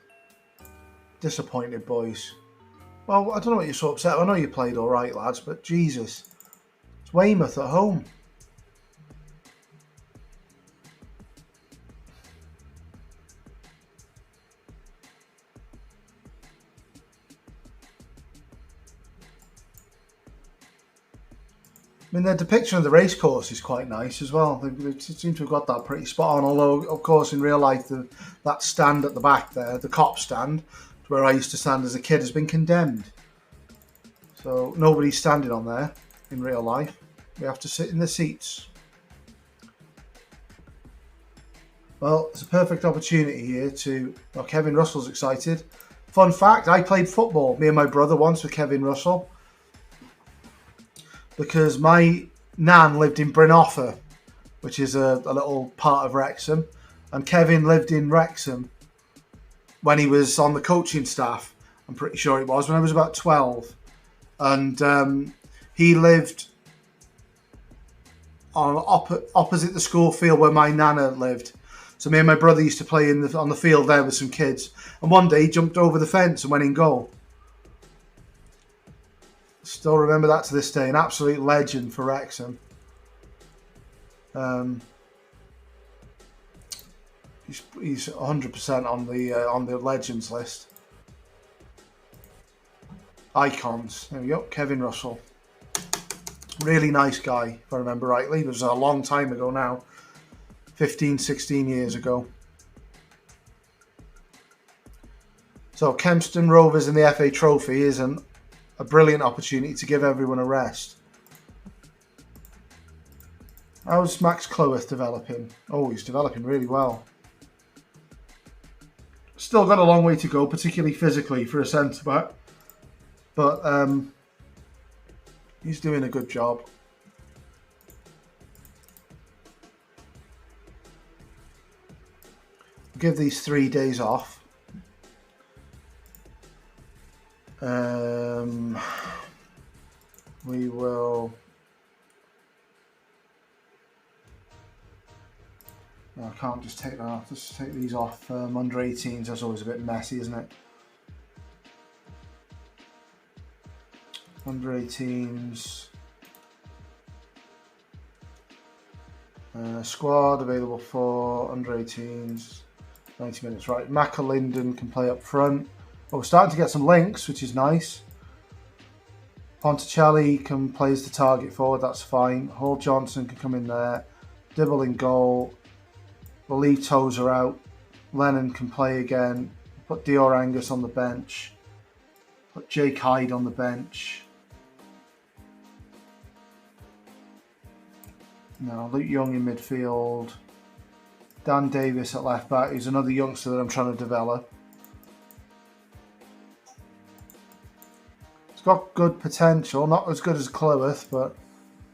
Disappointed, boys. Well, I don't know what you're so upset. I know you played all right, lads, but Jesus. It's Weymouth at home. I mean, their depiction of the racecourse is quite nice as well. They seem to have got that pretty spot on. Although, of course, in real life, that stand at the back there, the cop stand, where I used to stand as a kid, has been condemned. So nobody's standing on there in real life. We have to sit in the seats. Well, it's a perfect opportunity here to... Well, Kevin Russell's excited. Fun fact, I played football, me and my brother, once with Kevin Russell. Because my nan lived in Bryn Offa, which is a little part of Wrexham. And Kevin lived in Wrexham when he was on the coaching staff. I'm pretty sure it was, when I was about 12. And he lived on opposite the school field where my nana lived. So me and my brother used to play on the field there with some kids. And one day he jumped over the fence and went in goal. Still remember that to this day. An absolute legend for Wrexham. He's 100% on the legends list. Icons. There we go. Kevin Russell. Really nice guy, if I remember rightly. It was a long time ago now. 15, 16 years ago. So Kempston Rovers in the FA Trophy is a brilliant opportunity to give everyone a rest. How's Max Cloworth developing? Oh, he's developing really well. Still got a long way to go, particularly physically for a centre-back. But he's doing a good job. Give these 3 days off. We will No, I can't just take that off. Just take these off. Under 18s, that's always a bit messy, isn't it? Under 18s. Squad available for under 18s. 90 minutes, right. McAlinden can play up front. Oh, we're starting to get some links, which is nice. Ponticelli can play as the target forward, that's fine. Hall Johnson can come in there. Dibble in goal. We'll leave Tozer out. Lennon can play again. Put Dior Angus on the bench. Put Jake Hyde on the bench. No, Luke Young in midfield. Dan Davis at left back, who's another youngster that I'm trying to develop. He's got good potential, not as good as Clywith, but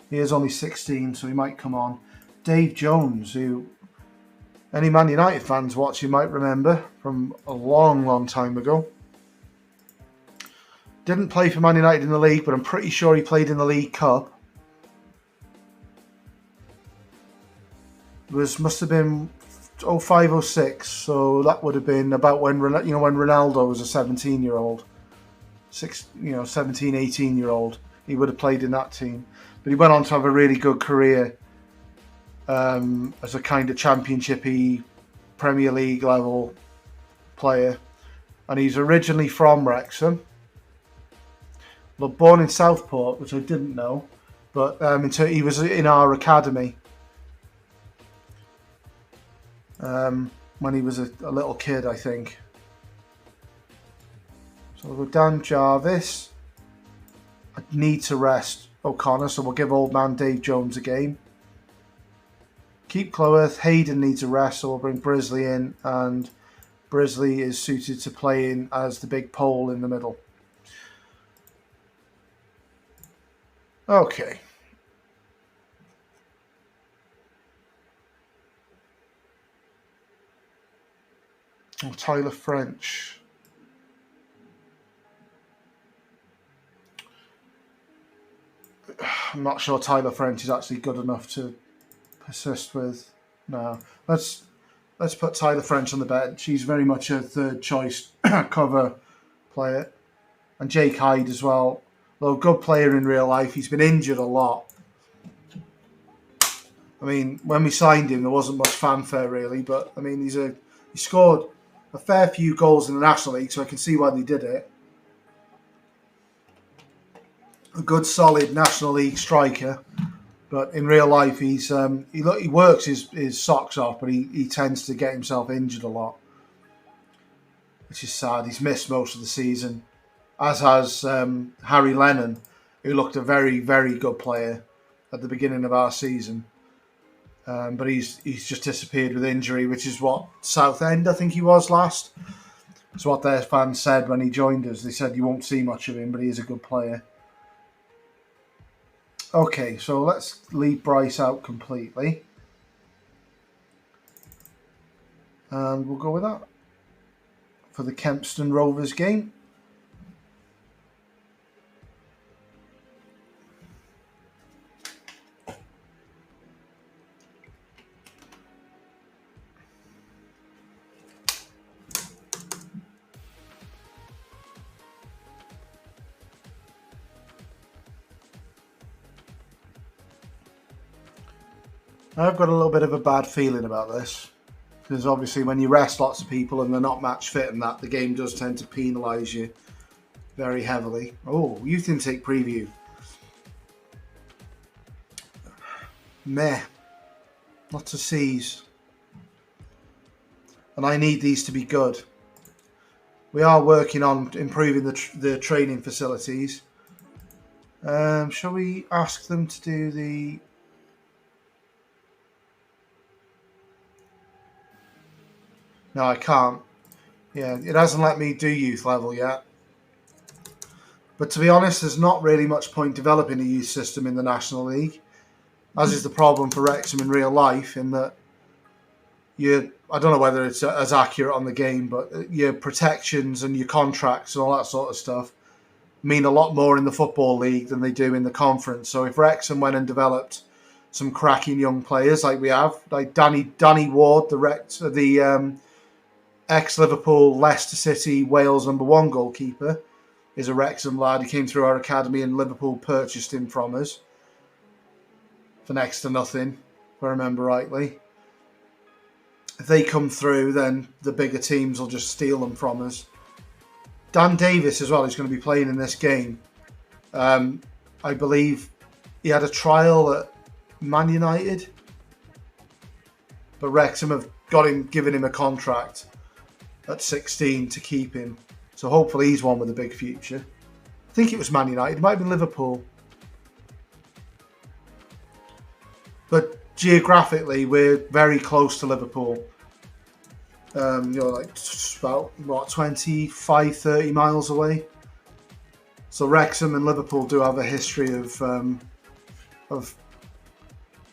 he is only 16, so he might come on. Dave Jones, who any Man United fans watching might remember from a long, long time ago. Didn't play for Man United in the league, but I'm pretty sure he played in the League Cup. Must have been 05-06, so that would have been about when Ronaldo was a 17-year-old, 17, 18-year-old. He would have played in that team, but he went on to have a really good career as a kind of championship-y, Premier League level player, and he's originally from Wrexham. Well, born in Southport, which I didn't know, but he was in our academy. When he was a little kid, I think. So we'll go Dan Jarvis. I need to rest O'Connor, so we'll give old man Dave Jones a game. Keep Clywith. Hayden needs a rest, so we'll bring Brisley in, and Brisley is suited to playing as the big pole in the middle. Okay. Oh, Tyler French. I'm not sure Tyler French is actually good enough to persist with. No, let's put Tyler French on the bench. He's very much a third choice cover player, and Jake Hyde as well. Though a good player in real life, he's been injured a lot. I mean, when we signed him, there wasn't much fanfare really, but I mean, he scored a fair few goals in the National League, so I can see why they did it. A good, solid National League striker, but in real life, he works his socks off, but he tends to get himself injured a lot, which is sad. He's missed most of the season, as has Harry Lennon, who looked a very, very good player at the beginning of our season. But he's just disappeared with injury, which is what Southend, I think he was last. It's what their fans said when he joined us. They said you won't see much of him, but he is a good player. Okay, so let's leave Bryce out completely. And we'll go with that for the Kempston Rovers game. I've got a little bit of a bad feeling about this, because obviously when you rest lots of people and they're not match fit and that, the game does tend to penalise you very heavily. Oh, youth intake preview. Meh. Lots of C's. And I need these to be good. We are working on improving the training facilities. Shall we ask them to do the... No, I can't. Yeah, it hasn't let me do youth level yet. But to be honest, there's not really much point developing a youth system in the National League, as is the problem for Wrexham in real life, in that I don't know whether it's as accurate on the game, but your protections and your contracts and all that sort of stuff mean a lot more in the Football League than they do in the conference. So if Wrexham went and developed some cracking young players like we have, like Danny Ward, the ex-Liverpool, Leicester City, Wales #1 goalkeeper, is a Wrexham lad. He came through our academy and Liverpool purchased him from us for next to nothing, if I remember rightly. If they come through, then the bigger teams will just steal them from us. Dan Davis as well is going to be playing in this game. I believe he had a trial at Man United, but Wrexham have given him a contract at 16 to keep him. So hopefully he's one with a big future. I think it was Man United. It might have been Liverpool. But geographically, we're very close to Liverpool. Like about 25, 30 miles away. So Wrexham and Liverpool do have a history of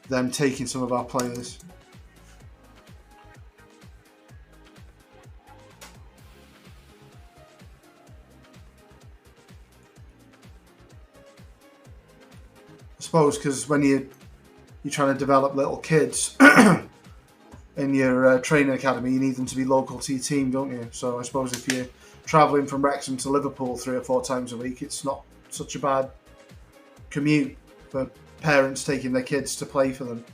them taking some of our players. I suppose because when you're trying to develop little kids in your training academy, you need them to be local to your team, don't you? So I suppose if you're travelling from Wrexham to Liverpool 3 or 4 times a week, it's not such a bad commute for parents taking their kids to play for them.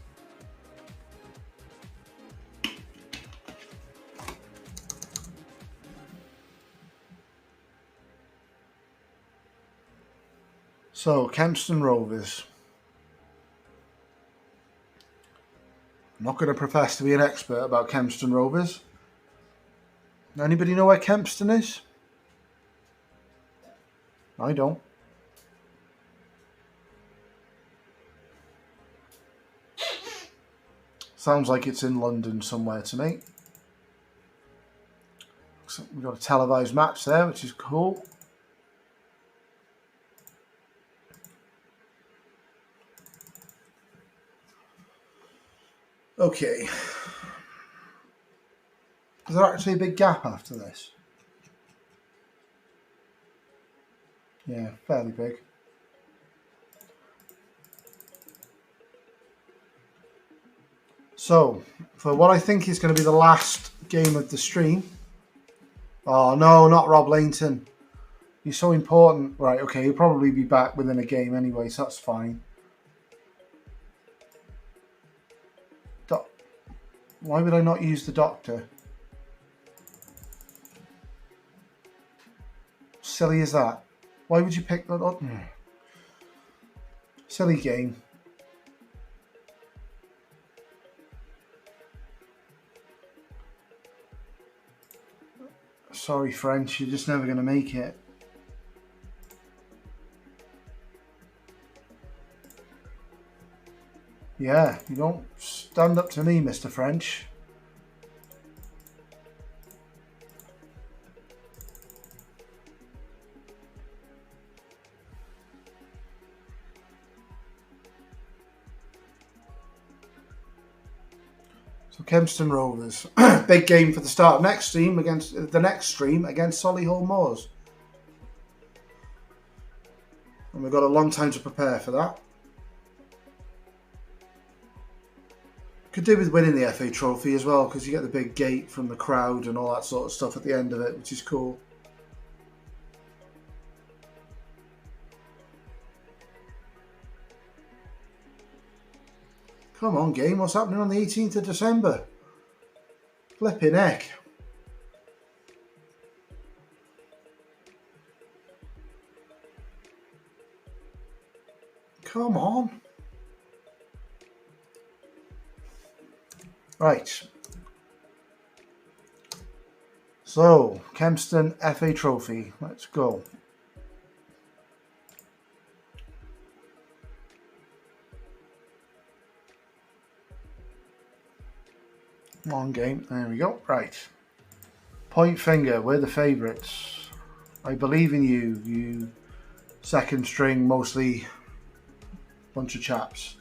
So, Kempston Rovers. I'm not going to profess to be an expert about Kempston Rovers. Anybody know where Kempston is? I don't. Sounds like it's in London somewhere to me. So we've got a televised match there, which is cool. Okay. Is there actually a big gap after this? Yeah, fairly big. So, for what I think is going to be the last game of the stream. Oh, no, not Rob Lainton. He's so important. Right, okay, he'll probably be back within a game anyway, so that's fine. Why would I not use the doctor? Silly as that. Why would you pick that up? Silly game. Sorry, French, you're just never going to make it. Yeah, you don't stand up to me, Mr. French. So Kempston Rovers, big game for the start of next stream against Solihull Moors, and we've got a long time to prepare for that. Could do with winning the FA Trophy as well, because you get the big gate from the crowd and all that sort of stuff at the end of it, which is cool. Come on, game. What's happening on the 18th of December? Flipping heck. Come on. Right. So, Kempston FA Trophy. Let's go. Long game. There we go. Right. Point finger. We're the favourites. I believe in you. You second string, mostly bunch of chaps.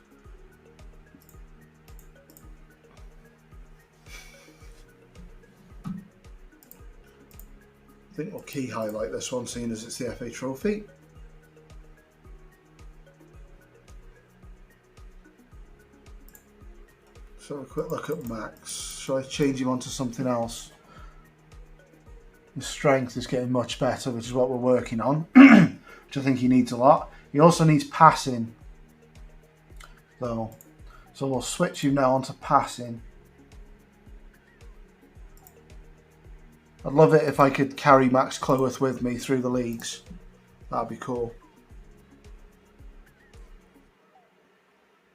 I think we'll key highlight this one, seeing as it's the FA Trophy. Let's have a quick look at Max. Shall I change him onto something else? His strength is getting much better, which is what we're working on, which I think he needs a lot. He also needs passing. So we'll switch you now onto passing. I'd love it if I could carry Max Cloworth with me through the leagues. That'd be cool.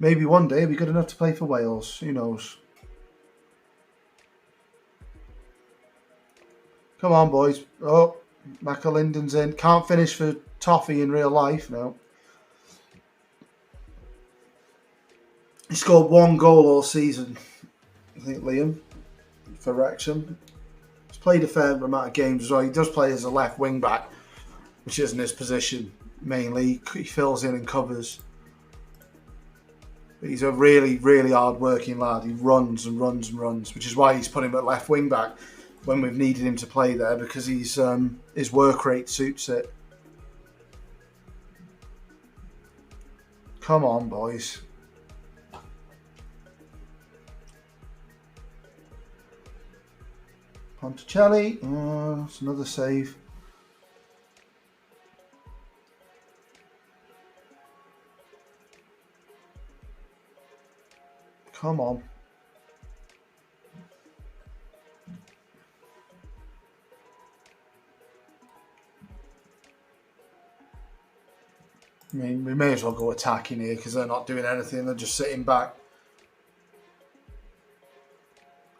Maybe one day he'll be good enough to play for Wales. Who knows? Come on, boys. Oh, McAlinden's in. Can't finish for Toffee in real life, no. He scored 1 goal all season, I think, Liam, for Wrexham. He's played a fair amount of games as well. He does play as a left wing back, which isn't his position mainly. He fills in and covers. But he's a really, really hard-working lad. He runs and runs and runs, which is why he's put him at left wing back when we've needed him to play there, because he's his work rate suits it. Come on, boys. Ponticelli. Oh, it's another save. Come on. I mean, we may as well go attacking here because they're not doing anything. They're just sitting back.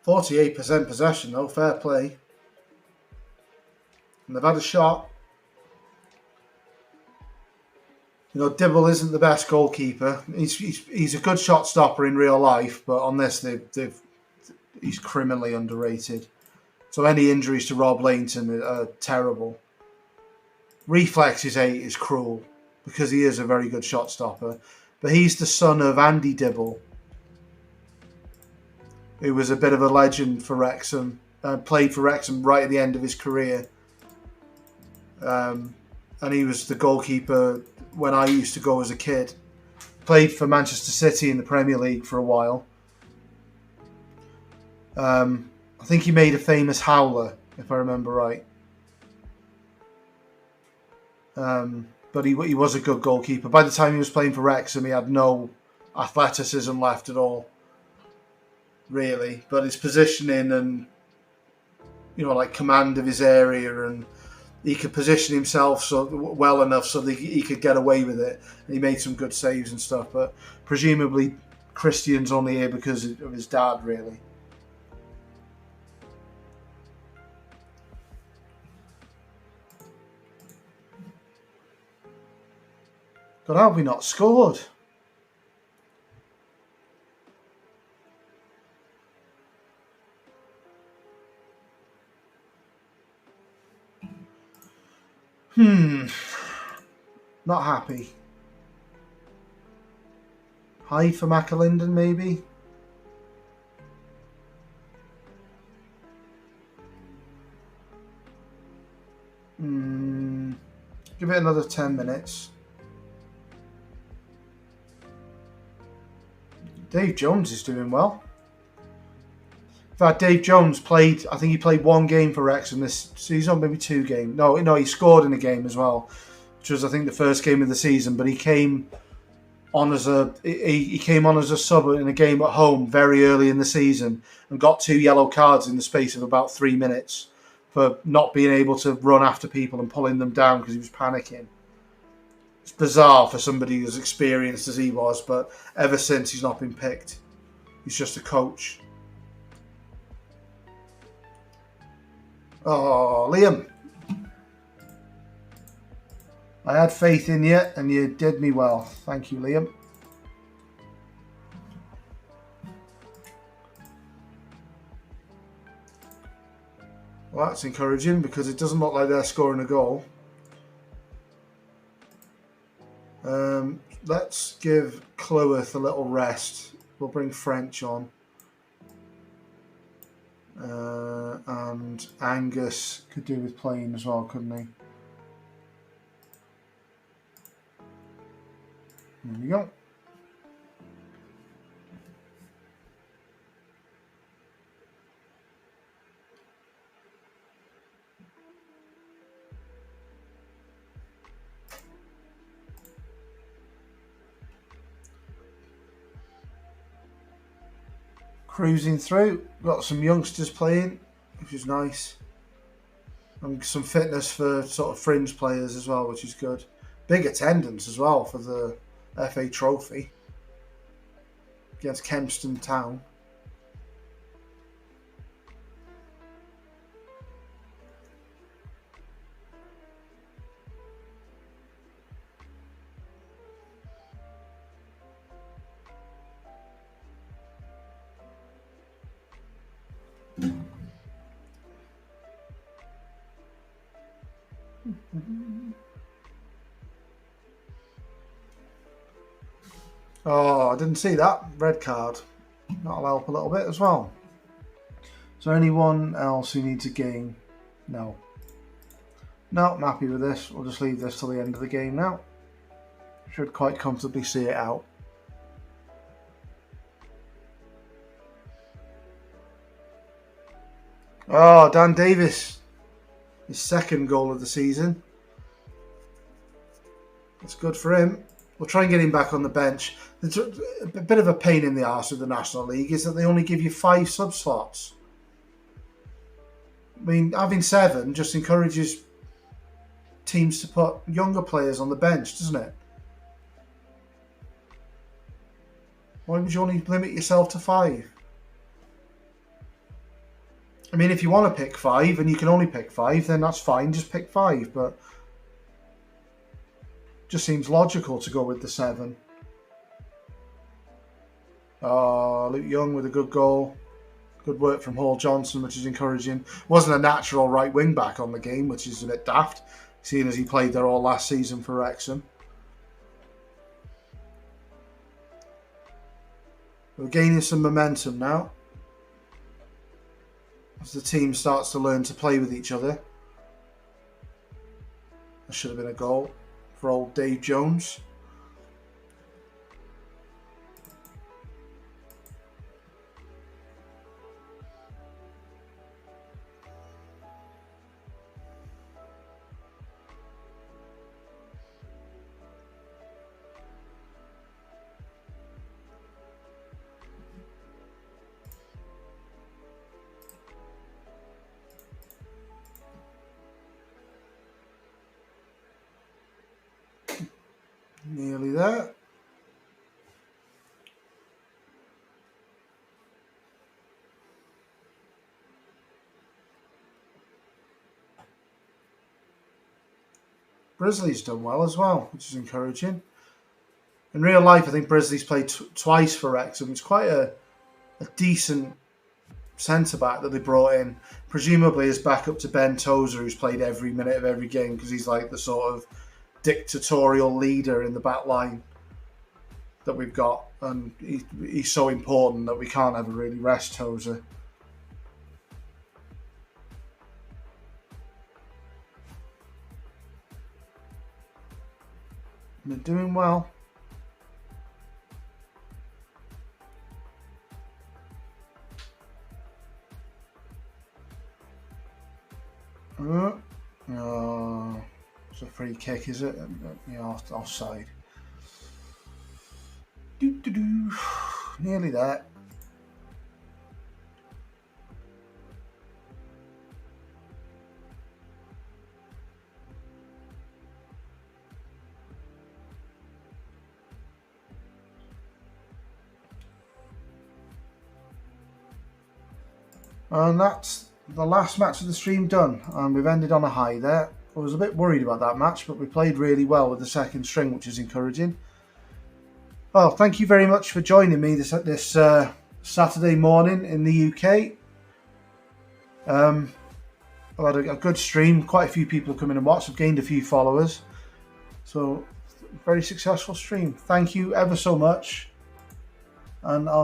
48% possession, though. Fair play. And they've had a shot. You know, Dibble isn't the best goalkeeper. He's a good shot stopper in real life, but on this, he's criminally underrated. So any injuries to Rob Lainton are terrible. Reflexes 8 is cruel because he is a very good shot stopper. But he's the son of Andy Dibble, who was a bit of a legend for Wrexham. Played for Wrexham right at the end of his career. And he was the goalkeeper when I used to go as a kid. Played for Manchester City in the Premier League for a while. I think he made a famous howler, if I remember right. But he was a good goalkeeper. By the time he was playing for Wrexham, he had no athleticism left at all, really. But his positioning and, you know, like command of his area, and he could position himself well enough so that he could get away with it. And he made some good saves and stuff. But presumably Christian's only here because of his dad, really. God, how have we not scored? Not happy. High for McAlinden, maybe? Give it another 10 minutes. Dave Jones is doing well. In fact, Dave Jones played, I think he played 1 game for Wrexham this season, maybe 2 games. No, he scored in a game as well, which was, I think, the first game of the season. But he came on as a sub in a game at home very early in the season and got 2 yellow cards in the space of about 3 minutes for not being able to run after people and pulling them down because he was panicking. It's bizarre for somebody as experienced as he was, but ever since he's not been picked. He's just a coach. Oh, Liam. I had faith in you and you did me well. Thank you, Liam. Well, that's encouraging because it doesn't look like they're scoring a goal. Let's give Cloworth a little rest. We'll bring French on. And Angus could do with playing as well, couldn't he? There we go. Cruising through. Got some youngsters playing, which is nice. And some fitness for sort of fringe players as well, which is good. Big attendance as well for the FA Trophy against Kempston Town. Oh, I didn't see that. Red card. That'll help a little bit as well. Is there anyone else who needs a game? No. No, I'm happy with this. We'll just leave this till the end of the game now. Should quite comfortably see it out. Oh, Dan Davis. His second goal of the season. That's good for him. We'll try and get him back on the bench. It's a bit of a pain in the arse with the National League is that they only give you 5 sub slots. I mean, having 7 just encourages teams to put younger players on the bench, doesn't it? Why would you only limit yourself to 5? I mean, if you want to pick 5 and you can only pick 5, then that's fine. Just pick 5, but just seems logical to go with the 7. Luke Young with a good goal. Good work from Hall Johnson, which is encouraging. Wasn't a natural right wing back on the game, which is a bit daft, seeing as he played there all last season for Wrexham. We're gaining some momentum now as the team starts to learn to play with each other. That should have been a goal for old Dave Jones. Nearly there. Brisley's done well as well, which is encouraging. In real life, I think Brisley's played twice for Wrexham. It's quite a decent centre-back that they brought in, presumably as backup to Ben Tozer, who's played every minute of every game because he's like the sort of dictatorial leader in the back line that we've got, and he's so important that we can't ever really rest Tozer. They're doing well. It's a free kick, is it? Offside. Nearly there. And that's the last match of the stream done, and we've ended on a high there. I was a bit worried about that match, but we played really well with the second string, which is encouraging. Well, thank you very much for joining me this Saturday morning in the UK. I've had a good stream. Quite a few people have come in and watched. I've gained a few followers. So, very successful stream. Thank you ever so much. And I'll